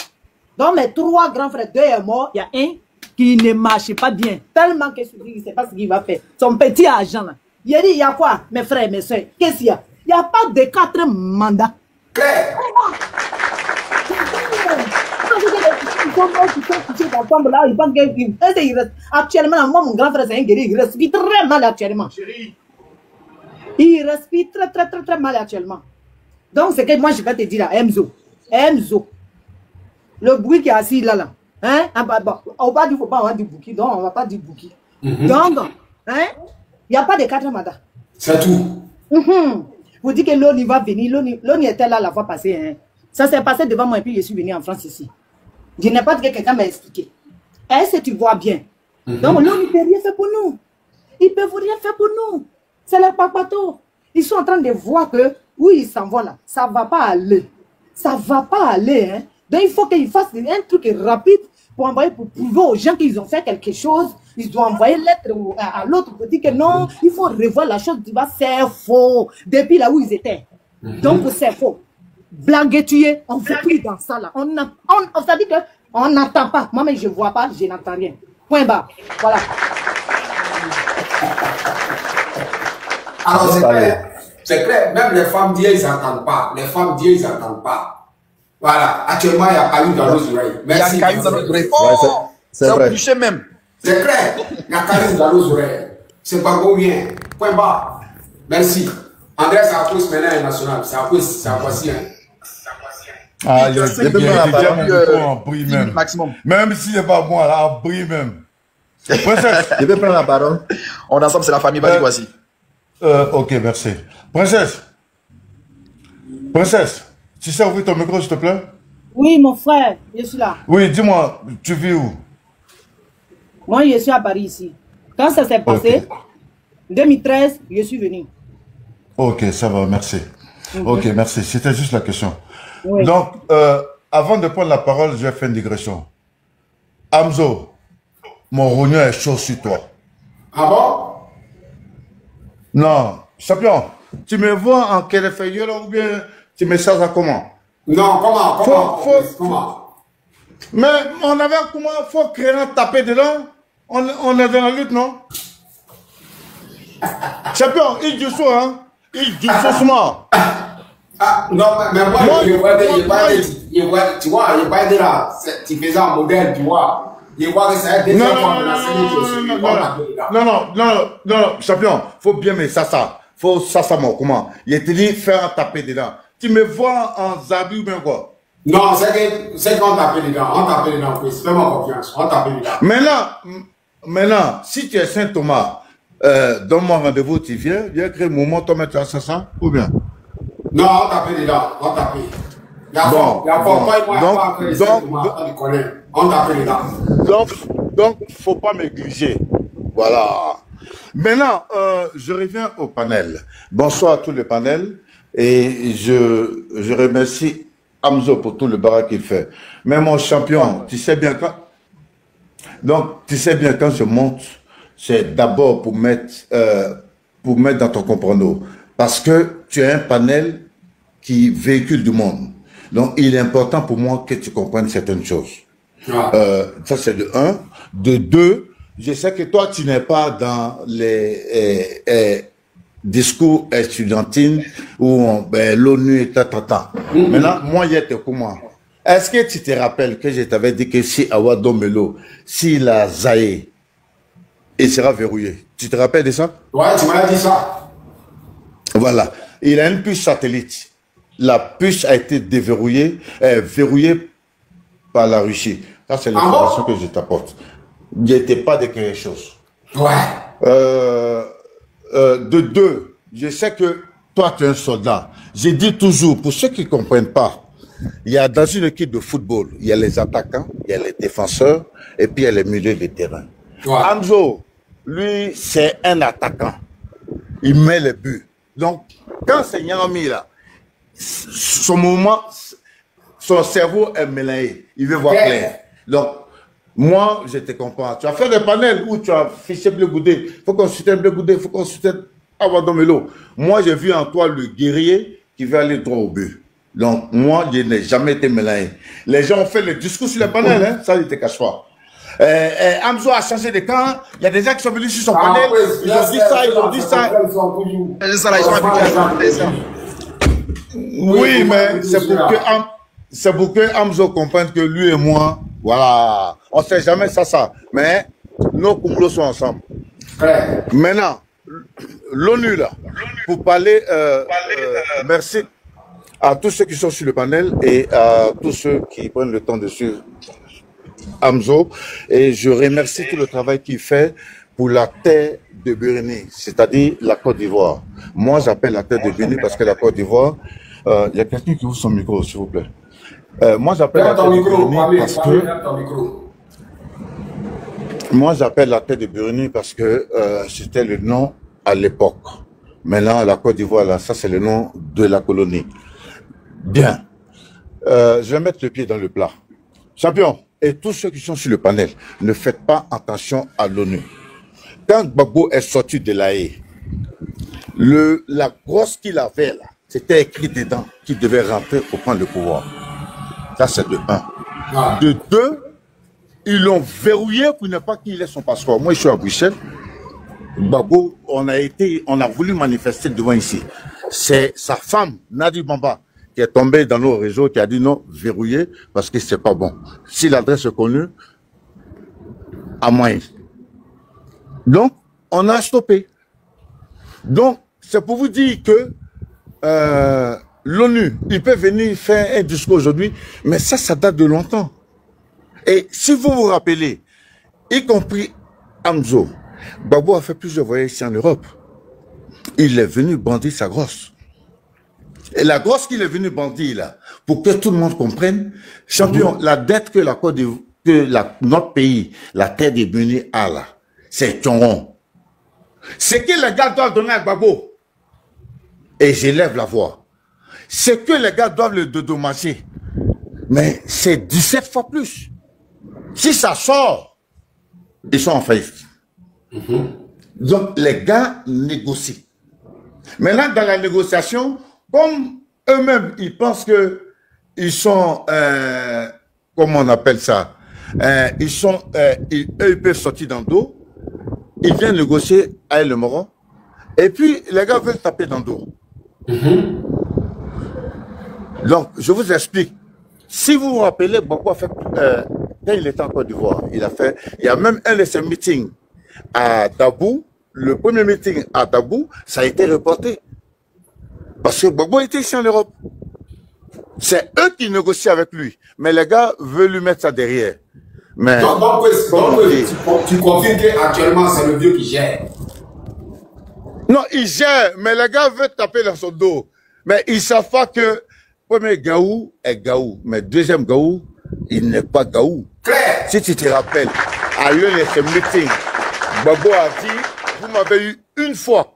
Donc, mes 3 grands frères, 2 est mort. Il y a un qui ne marche pas bien. Tellement que il ne sait pas ce qu'il va faire. Son petit agent, là. Il a dit, il y a quoi, mes frères, mes soeurs? Qu'est-ce qu'il y a? Il n'y a pas de 4 mandats.
Claire.
Actuellement, moi, mon grand frère, c'est un guerrier. Il respire très mal actuellement. Il respire très mal actuellement. Donc, c'est que moi, je vais te dire là, Mzo. Le bruit qui est assis là. Hein? On va dire, faut pas avoir du bouki. Donc, on ne va pas dire bouki. Donc, hein? Il n'y a pas de 4 mandats.
C'est tout.
Vous dites que l'ONU va venir. L'ONU était là la fois passée. Hein? Ça s'est passé devant moi et puis je suis venu en France ici. Je n'ai pas dit que quelqu'un m'a expliqué. Est-ce que tu vois bien? Donc l'ONU ne peut rien faire pour nous. Ils ne peuvent rien faire pour nous. C'est le papato. Ils sont en train de voir que, oui, ils s'en vont là. Ça ne va pas aller. Ça ne va pas aller. Hein? Donc il faut qu'ils fassent un truc rapide pour envoyer, pour prouver aux gens qu'ils ont fait quelque chose. Ils doivent envoyer lettre à l'autre pour dire que non, il faut revoir la chose. C'est faux. Depuis là où ils étaient. Donc c'est faux. Blague tuer, on ne fait plus dans ça là. Ça dit qu'on n'entend pas. Moi, mais je ne vois pas, je n'entends rien. Point barre. Voilà.
Alors, c'est clair. Même les femmes d'hier, ils n'entendent pas. Voilà. Actuellement, il y a caillou dans nos oreilles. Merci.
Il y a caillou dans nos oreilles. Oh, c'est un boucher même.
C'est clair. Il y a caillou dans nos oreilles. C'est pas beau bien. Point barre. Merci. André, c'est à cause maintenant national. C'est à cause, c'est à voici.
Ah, il y a déjà mon en bris même. Même s'il n'est pas bon, là, en bris même. Princesse.
Je vais prendre la parole.
On est ensemble, c'est la famille. Vas-y, voici.
Ok, merci. Princesse, tu sais ouvrir ton micro, s'il te plaît?
Oui, mon frère, je suis là.
Oui, dis-moi, tu vis où?
Moi, je suis à Paris ici. Quand ça s'est passé, 2013, je suis venu.
Ok, ça va, merci. Ok, merci. C'était juste la question.
Oui.
Donc, avant de prendre la parole, je vais faire une digression. Amzo, mon rognon est chaud sur toi.
Ah bon?
Non, champion, tu me vois en quel effet ou bien tu me sers à comment?
Non, comment?
Mais on avait comment? Faut créer un taper dedans. On est dans la lutte, non? Champion, il joue ça, hein. Il joue ça smart.
Ah, non, mais moi, tu vois, il pas de là. Tu faisais un modèle, tu vois. Il voit que c'est un deuxième fois de la série.
Non, champion, faut bien mais ça. Faut ça, mon comment. Il te dit faire taper dedans. Tu me vois en Zabi ou bien quoi?
Non, c'est qu'on tape dedans. On tape dedans, fais-moi confiance. On tape dedans.
Maintenant, si tu es Saint-Thomas, donne-moi rendez-vous, tu viens créer le moment, toi, tu as ça, ou bien?
Non, on tape dedans, on tape.
Donc, faut pas négliger. Voilà. Maintenant, je reviens au panel. Bonsoir à tous les panels. Et je remercie Amzo pour tout le barat qu'il fait. Mais mon champion, tu sais bien quand je monte, c'est d'abord pour mettre dans ton comprendre. Parce que tu as un panel qui véhicule du monde. Donc, il est important pour moi que tu comprennes certaines choses. Ça, c'est de un. De deux, je sais que toi, tu n'es pas dans les discours estudiantines où l'ONU est tata. Maintenant, moi, il y a comment. Est-ce que tu te rappelles que je t'avais dit que si Awado Melo, s'il a zaï, il sera verrouillé? Tu te rappelles de ça?
Ouais, tu m'as dit ça.
Voilà. Il a une puce satellite. La puce a été verrouillée par la Russie. Ça, c'est l'information que je t'apporte. Il n'était pas de quelque chose.
Ouais.
De deux, je sais que toi, tu es un soldat. J'ai dit toujours, pour ceux qui ne comprennent pas, il y a dans une équipe de football, il y a les attaquants, il y a les défenseurs, et puis il y a les milieux de terrain. Ouais. Amzo, lui, c'est un attaquant. Il met les buts. Donc, quand c'est Nyami là, son mouvement, son cerveau est mélangé. Il veut voir clair. Donc, moi, je te comprends. Tu as fait des panels où tu as fiché Bleu Goudé. Il faut consulter Bleu Goudé, il faut consulter Awado Melo. Moi, j'ai vu en toi le guerrier qui veut aller droit au but. Donc, moi, je n'ai jamais été mélangé. Les gens ont fait le discours sur les panels, hein? Ça, ils ne te cachent pas. Amzo a changé de camp. Il y a des gens qui sont venus sur son panel. Ils ont dit ça, ils ont dit ça. Oui, mais c'est pour que Amzo comprenne que lui et moi, voilà, on ne sait jamais ça. Mais nos complots sont ensemble. Maintenant, l'ONU, là, pour parler, merci à tous ceux qui sont sur le panel et à tous ceux qui prennent le temps de suivre Amzo. Et je remercie tout le travail qu'il fait pour la terre de Burundi, c'est-à-dire la Côte d'Ivoire. Moi, j'appelle la terre de Burundi parce que la Côte d'Ivoire, il y a quelqu'un qui ouvre son micro, s'il vous plaît. Moi, j'appelle la terre de Burundi parce que... Moi, j'appelle la terre de Burundi parce que c'était le nom à l'époque. Maintenant, la Côte d'Ivoire, là, ça, c'est le nom de la colonie. Bien. Je vais mettre le pied dans le plat. Champion, et tous ceux qui sont sur le panel, ne faites pas attention à l'ONU. Quand Gbagbo est sorti de l'AE, la grosse qu'il avait là, c'était écrit dedans qu'il devait rentrer pour prendre le pouvoir. Ça, c'est de un. De deux, ils l'ont verrouillé pour ne pas qu'il ait son passeport. Moi, je suis à Bruxelles. Gbagbo, on a voulu manifester devant ici. C'est sa femme, Nadi Bamba, qui est tombée dans nos réseaux, qui a dit non, verrouillé, parce que c'est pas bon. Si l'adresse est connue, à moyen. Donc, on a stoppé. Donc, c'est pour vous dire que l'ONU, il peut venir faire un discours aujourd'hui, mais ça date de longtemps. Et si vous vous rappelez, y compris Amzo, Gbagbo a fait plusieurs voyages ici en Europe. Il est venu brandir sa grosse. Et la grosse qu'il est venu brandir là, pour que tout le monde comprenne, champion, la dette que notre pays, la terre des Burundi a là, c'est Tchonron. C'est que les gars doivent donner à Gbagbo. Et j'élève la voix. C'est que les gars doivent le dédommager. Mais c'est 17 fois plus. Si ça sort, ils sont en faillite. Donc les gars négocient. Maintenant, dans la négociation, comme eux-mêmes, ils pensent que ils sont, comment on appelle ça, ils sont, eux, ils peuvent sortir dans le dos. Ils viennent négocier à El Moro. Et puis, les gars veulent taper dans le dos. Donc, je vous explique. Si vous vous rappelez, Gbagbo a fait, quand il était en Côte d'Ivoire, il y a même un de ses meetings à Dabou, le premier meeting à Dabou, ça a été reporté. Parce que Gbagbo était ici en Europe. C'est eux qui négocient avec lui. Mais les gars veulent lui mettre ça derrière. Mais
Donc, tu confirmes qu'actuellement, c'est le vieux qui gère.
non, il gère, mais les gars veulent taper dans son dos. Mais ils ne savent pas que premier Gaou est Gaou, mais deuxième Gaou, il n'est pas Gaou.
Claire.
Si tu te rappelles, à l'un de ces meetings, Gbagbo a dit, vous m'avez eu une fois,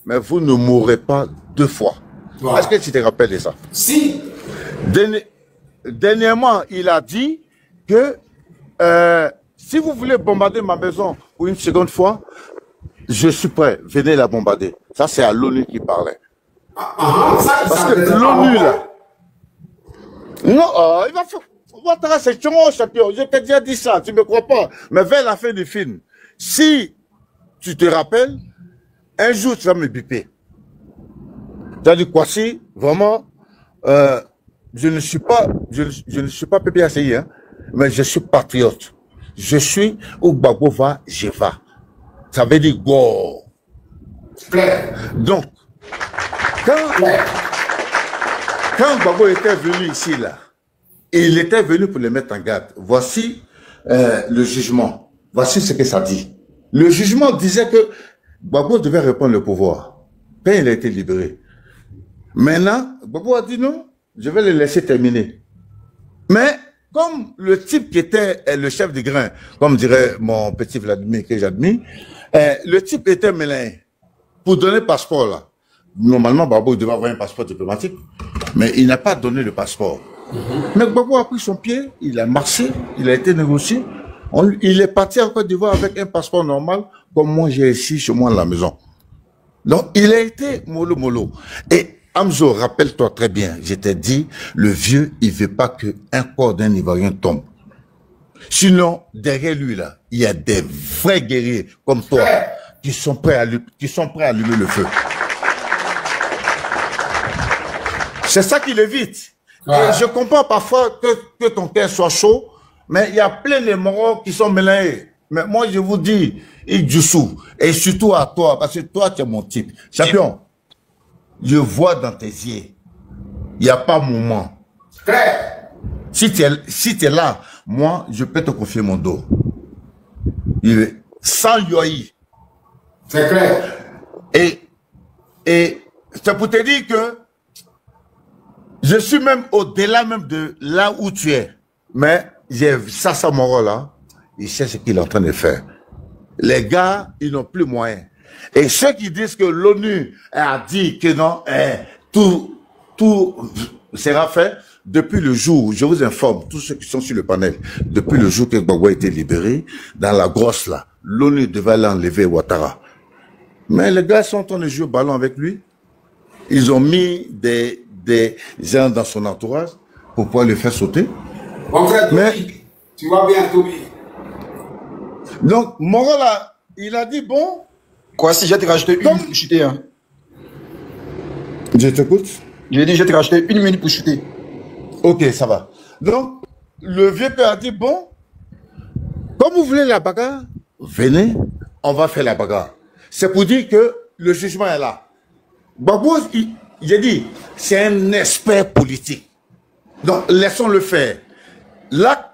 mais vous ne mourrez pas deux fois.
Wow.
Est-ce que tu te rappelles de ça?
Si.
Dernièrement, il a dit que si vous voulez bombarder ma maison pour une seconde fois, je suis prêt, venez la bombarder. Ça, c'est à l'ONU qui parlait. Parce que l'ONU, là... Non, il va faire... Ouattara, c'est Tchongo, champion. Je t'ai déjà dit ça, tu ne me crois pas. Mais vers la fin du film, si tu te rappelles, un jour, tu vas me biper. Tu as dit quoi, si, vraiment, je ne suis pas PPACI, hein, mais je suis patriote. Je suis où Gbagbo va, je vais. Ça veut dire go. Donc, quand Gbagbo était venu ici, là, il était venu pour les mettre en garde. Voici le jugement. Voici ce que ça dit. Le jugement disait que Gbagbo devait reprendre le pouvoir quand il a été libéré. Maintenant, Gbagbo a dit non, je vais le laisser terminer. Mais comme le type qui était le chef de grain, comme dirait mon petit Vladimir que j'admire, le type était mêlé pour donner le passeport là. Normalement, Gbagbo devait avoir un passeport diplomatique, mais il n'a pas donné le passeport. Mais Gbagbo a pris son pied, il a marché, il a été négocié. Il est parti en Côte d'Ivoire avec un passeport normal, comme moi j'ai ici chez moi à la maison. Donc, il a été mollo. Et Amzo, rappelle-toi très bien, je t'ai dit, le vieux, il veut pas qu'un corps d'un Ivoirien tombe. Sinon, derrière lui, là, il y a des vrais guerriers comme toi qui sont prêts à allumer le feu. C'est ça qui l'évite. Et je comprends parfois que ton cœur soit chaud, mais il y a plein de moraux qui sont mélangés. Mais moi, je vous dis, Idjoussou, et surtout à toi, parce que toi, tu es mon type. Champion, je vois dans tes yeux, il n'y a pas moment. Si tu es là, moi, je peux te confier mon dos. Sans yoï.
C'est clair.
Et c'est pour te dire que je suis même au-delà même de là où tu es. Mais j'ai Sassa Moro là, il sait ce qu'il est en train de faire. Les gars, ils n'ont plus moyen. Et ceux qui disent que l'ONU a dit que non, tout sera fait depuis le jour, je vous informe, tous ceux qui sont sur le panel, depuis le jour que Gbagbo a été libéré, dans la grosse là, l'ONU devait l'enlever Ouattara. Mais les gars sont en train de jouer au ballon avec lui. Ils ont mis des gens dans son entourage pour pouvoir le faire sauter.
Mon frère, tu vois bien, Toby.
Donc, Moro là, il a dit bon.
Quoi, si j'ai te rajouté une minute pour chuter, hein?
Je t'écoute.
J'ai dit, je vais te rajouter une minute pour chuter.
Ok, ça va. Donc, le vieux père a dit bon, comme vous voulez la bagarre, venez, on va faire la bagarre. C'est pour dire que le jugement est là. Gbagbo, j'ai dit, c'est un expert politique. Donc, laissons-le faire. Là,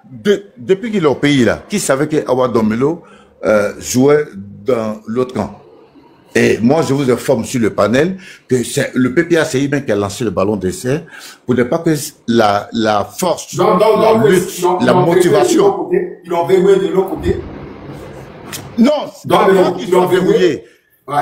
depuis qu'il est au pays, là, qui savait que Awa Domelo jouait dans l'autre camp? Et moi, je vous informe sur le panel que c'est le PPACI même qui a lancé le ballon d'essai pour ne pas que la force, la lutte, la motivation.
Ils l'ont verrouillé de l'autre côté.
Non, avant qu'il soit verrouillé. Ouais.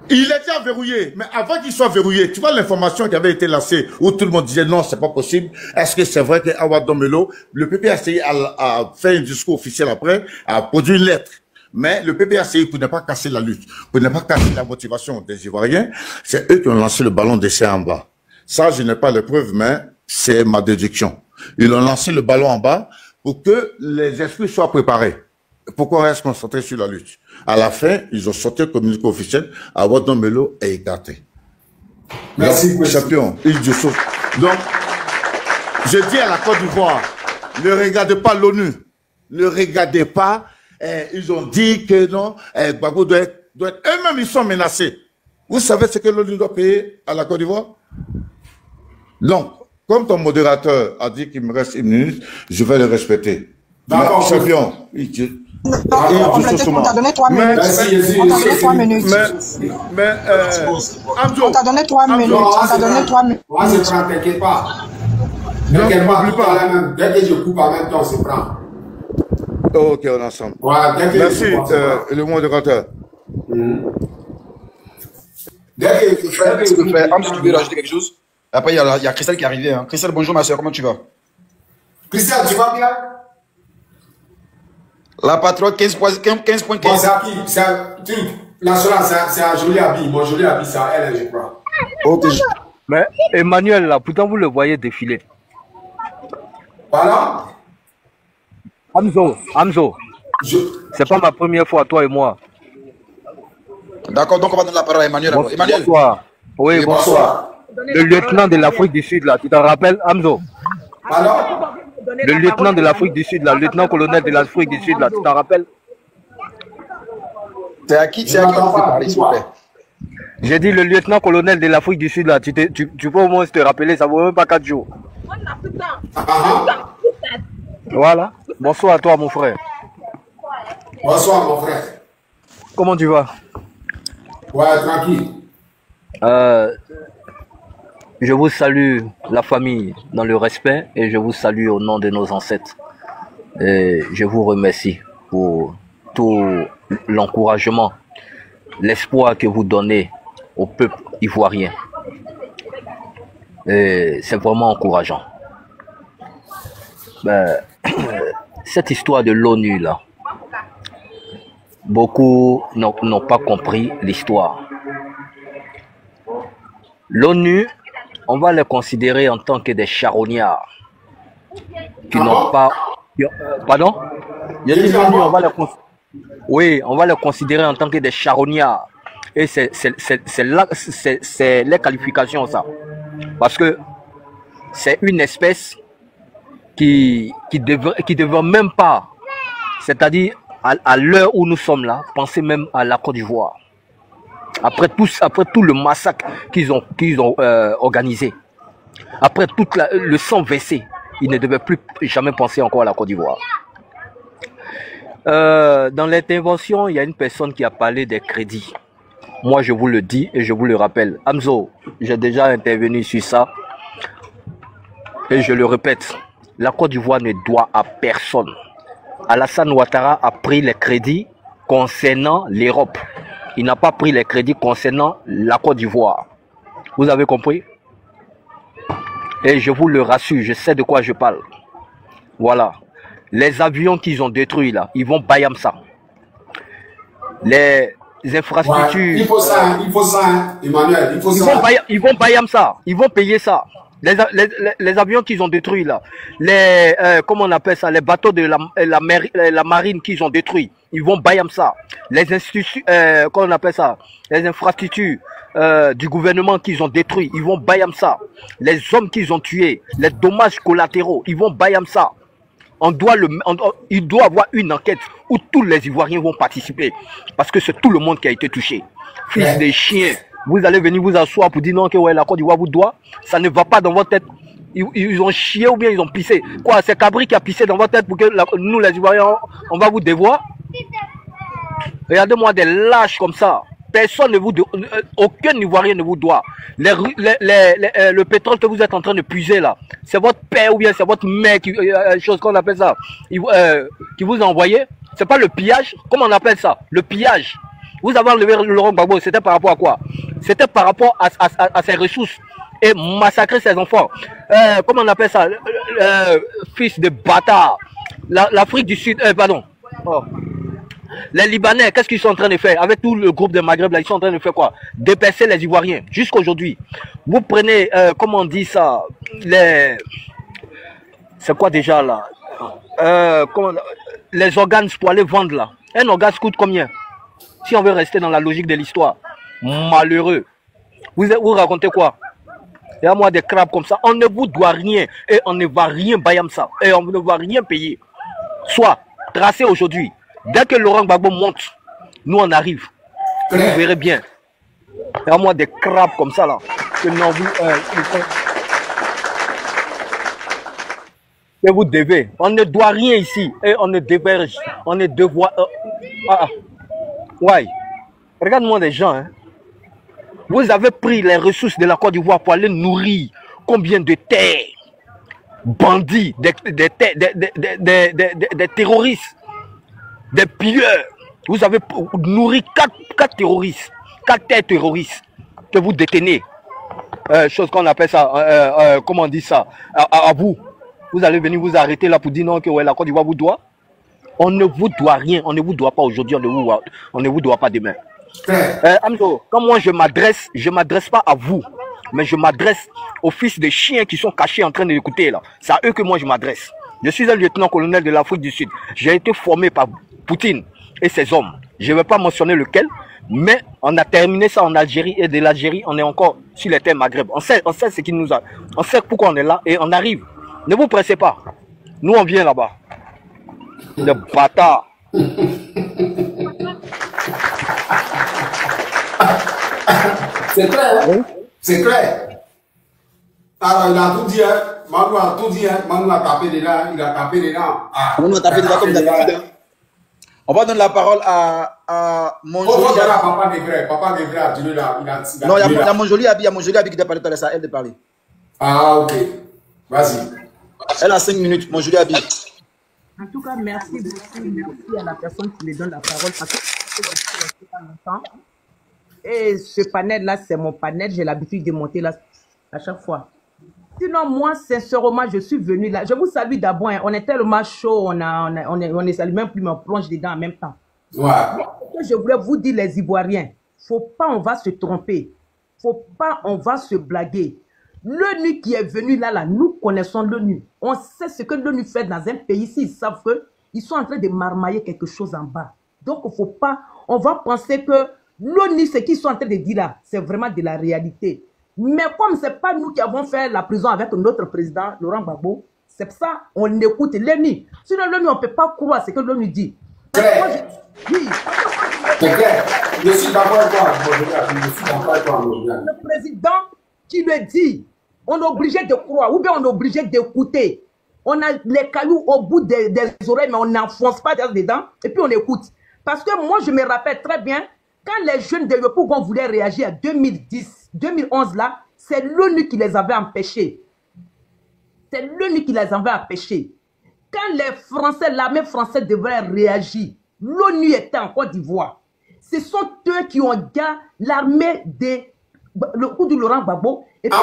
Il était verrouillé, mais avant qu'il soit verrouillé, tu vois l'information qui avait été lancée où tout le monde disait non, c'est pas possible. Est-ce que c'est vrai que Awa Domelo, le PPACI a fait un discours officiel après, a produit une lettre. Mais le PPACI, pour ne pas casser la lutte, pour ne pas casser la motivation des Ivoiriens, c'est eux qui ont lancé le ballon d'essai en bas. Ça, je n'ai pas les preuves, mais c'est ma déduction. Ils ont lancé le ballon en bas pour que les esprits soient préparés. pourquoi on reste concentré sur la lutte? À la fin, ils ont sorti un communiqué officiel, Awadon Melo est écarté.
Merci,
champion. Donc, je dis à la Côte d'Ivoire, ne regardez pas l'ONU. Ne regardez pas. Ils ont dit que non, Gbagbo doit être... Eux-mêmes, ils sont menacés. Vous savez ce que l'ONU doit payer à la Côte d'Ivoire? Donc, comme ton modérateur a dit qu'il me reste 1 minute, je vais le respecter.
D'accord,
champion.
On t'a donné 3 minutes. On t'a donné 3 minutes. On t'a donné 3 minutes. On t'a donné 3 minutes.
Moi, je prends, t'inquiète pas. T'inquiète pas, dès que je coupe en même temps, je prends.
Ok, on est ensemble.
Ouais,
merci, le modérateur.
Dès que je fais...
Tu veux rajouter quelque chose? Après, il y a Christelle qui est arrivée. Hein. Christelle, bonjour ma soeur, comment tu vas?
Christelle, tu vas bien?
La patronne, 15.15.
Bon, c'est à qui? C'est à... National, c'est à Jolie Abi. Mon Jolie Abi, c'est à elle, je crois.
Ok.
Mais Emmanuel, là, pourtant vous le voyez défiler.
Voilà.
Hamzo. C'est pas ma première fois, toi et moi.
D'accord, donc on va donner la parole à Emmanuel. Emmanuel.
Bonsoir. Oui, bonsoir. Le lieutenant de l'Afrique du Sud, là, tu t'en rappelles, Hamzo?
Alors?
Le lieutenant de l'Afrique du Sud, là, le lieutenant-colonel de l'Afrique du Sud, là, tu t'en rappelles?
C'est à qui vous parlez, s'il vous plaît?
J'ai dit le lieutenant-colonel de l'Afrique du Sud, là, tu peux au moins te rappeler, ça vaut même pas 4 jours. Voilà. Bonsoir à toi, mon frère.
Bonsoir, mon frère.
Comment tu vas?
Ouais, tranquille.
Je vous salue, la famille, dans le respect, et je vous salue au nom de nos ancêtres. Et je vous remercie pour tout l'encouragement, l'espoir que vous donnez au peuple ivoirien. C'est vraiment encourageant. Cette histoire de l'ONU, là, beaucoup n'ont pas compris l'histoire. L'ONU, on va les considérer en tant que des charognards qui n'ont pas... Pardon? Oui, on va les considérer en tant que des charognards. Et c'est les qualifications, ça. Parce que c'est une espèce qui devrait même pas, c'est-à-dire à l'heure où nous sommes là, penser même à la Côte d'Ivoire. Après tout le massacre qu'ils ont organisé, après tout le sang versé, ils ne devaient plus jamais penser encore à la Côte d'Ivoire. Dans l'intervention, il y a une personne qui a parlé des crédits. Moi, je vous le dis et je vous le rappelle. Hamzo, j'ai déjà intervenu sur ça. Et je le répète, la Côte d'Ivoire ne doit à personne. Alassane Ouattara a pris les crédits concernant l'Europe. Il n'a pas pris les crédits concernant la Côte d'Ivoire. Vous avez compris? Et je vous le rassure, je sais de quoi je parle. Voilà. Les avions qu'ils ont détruits là, ils vont Bayamsa. Les infrastructures...
Ouais, il faut ça, Emmanuel, il faut ça.
Ils vont Bayamsa, ils vont payer ça. Les avions qu'ils ont détruits là, comment on appelle ça, les bateaux de la marine qu'ils ont détruits, ils vont Bayamsa. Les instituts, comment on appelle ça, les infrastructures du gouvernement qu'ils ont détruits, ils vont Bayamsa. Les hommes qu'ils ont tués, les dommages collatéraux, ils vont Bayamsa. Il doit avoir une enquête où tous les Ivoiriens vont participer. Parce que c'est tout le monde qui a été touché. Fils des chiens, vous allez venir vous asseoir pour dire non que ouais, la Côte d'Ivoire vous doit. Ça ne va pas dans votre tête. Ils ont chié ou bien ils ont pissé. Quoi, c'est Cabri qui a pissé dans votre tête pour que nous les Ivoiriens, on va vous dévoir. Regardez-moi des lâches comme ça. Personne ne vous doit, aucun Ivoirien ne vous doit. Le pétrole que vous êtes en train de puiser là, c'est votre père ou bien c'est votre mère, chose qu'on appelle ça, qui vous a envoyé. C'est pas le pillage, comment on appelle ça? Le pillage. Vous avez enlevé Laurent Gbagbo, c'était par rapport à quoi? C'était par rapport à ses ressources et massacrer ses enfants. Comment on appelle ça? Fils de bâtard. L'Afrique du Sud, pardon. Oh. Les Libanais, qu'est-ce qu'ils sont en train de faire? Avec tout le groupe de Maghreb, là, ils sont en train de faire quoi? Dépercer les Ivoiriens, jusqu'aujourd'hui. Vous prenez, comment on dit ça? C'est quoi déjà là? les organes pour aller vendre là. Un organe coûte combien? Si on veut rester dans la logique de l'histoire. Malheureux. Vous racontez quoi? Il y a moi des crabes comme ça. On ne vous doit rien. Et on ne va rien bayam ça. Et on ne va rien payer. Soit tracé aujourd'hui. Dès que Laurent Gbagbo monte, nous on arrive. Vous verrez bien. Il y a moi des crabes comme ça là. Que non, vous devez. On ne doit rien ici. Et on ne déverge. On ne devoir. Ouais. Regarde-moi les gens. Hein. Vous avez pris les ressources de la Côte d'Ivoire pour aller nourrir combien de terres, bandits, des terroristes, des pilleurs. Vous avez nourri 4 terroristes, 4 terres terroristes que vous détenez. Chose qu'on appelle ça, comment on dit ça, à vous. Vous allez venir vous arrêter là pour dire non que ouais, la Côte d'Ivoire vous doit. On ne vous doit rien, on ne vous doit pas aujourd'hui, on ne vous doit pas demain. Amzo, quand moi je m'adresse pas à vous, mais je m'adresse aux fils de chiens qui sont cachés en train d'écouter là. C'est à eux que moi je m'adresse. Je suis un lieutenant-colonel de l'Afrique du Sud. J'ai été formé par Poutine et ses hommes. Je ne vais pas mentionner lequel, mais on a terminé ça en Algérie et de l'Algérie, on est encore sur les terres Maghreb. On sait ce qui nous a. On sait pourquoi on est là et on arrive. Ne vous pressez pas. Nous on vient là-bas. Le bâtard.
C'est clair, hein? C'est clair. Alors, il a tout dit, hein? Manu a tout dit, hein? Manu a tapé dedans, il a tapé dedans.
Manu a tapé dedans comme d'habitude. On va donner la parole à Monjoli.
Oh, voilà, Papa Negré a tiré là.
Non, il y a Monjoli Abi qui t'a parlé tout à l'heure, ça, elle de parler.
Ah, ok. Vas-y.
Elle a 5 minutes, Monjoli Abi.
En tout cas, merci beaucoup. Merci à la personne qui me donne la parole parce que je suis pas longtemps. Et ce panel-là, c'est mon panel. J'ai l'habitude de monter là à chaque fois. Sinon, moi, sincèrement, je suis venu là. Je vous salue d'abord. Hein. On est tellement chaud. On est salue même plus, mais on plonge dedans en même temps.
Ouais.
Je voulais vous dire, les Ivoiriens, faut pas, on va se tromper. Faut pas, on va se blaguer. L'ONU qui est venu là, nous connaissons l'ONU. On sait ce que l'ONU fait dans un pays. Ici, ils savent qu'ils sont en train de marmailler quelque chose en bas. Donc, il ne faut pas, on va penser que l'ONU, ce qu'ils sont en train de dire là, c'est vraiment de la réalité. Mais comme ce n'est pas nous qui avons fait la prison avec notre président, Laurent Gbagbo, c'est ça, on écoute l'ONU. Sinon, l'ONU, on ne peut pas croire ce que l'ONU dit.
C'est clair. Je suis d'accord avec toi. Je suis d'accord avec toi.
Le président qui le dit, on est obligé de croire, ou bien on est obligé d'écouter. On a les cailloux au bout des oreilles, mais on n'enfonce pas dedans, et puis on écoute. Parce que moi, je me rappelle très bien, quand les jeunes de l'Opougon voulaient réagir en 2010, 2011 là, c'est l'ONU qui les avait empêchés. C'est l'ONU qui les avait empêchés. Quand les Français, l'armée française devrait réagir, l'ONU était en Côte d'Ivoire. Ce sont eux qui ont gagné l'armée le coup de Laurent Gbagbo. Et puis,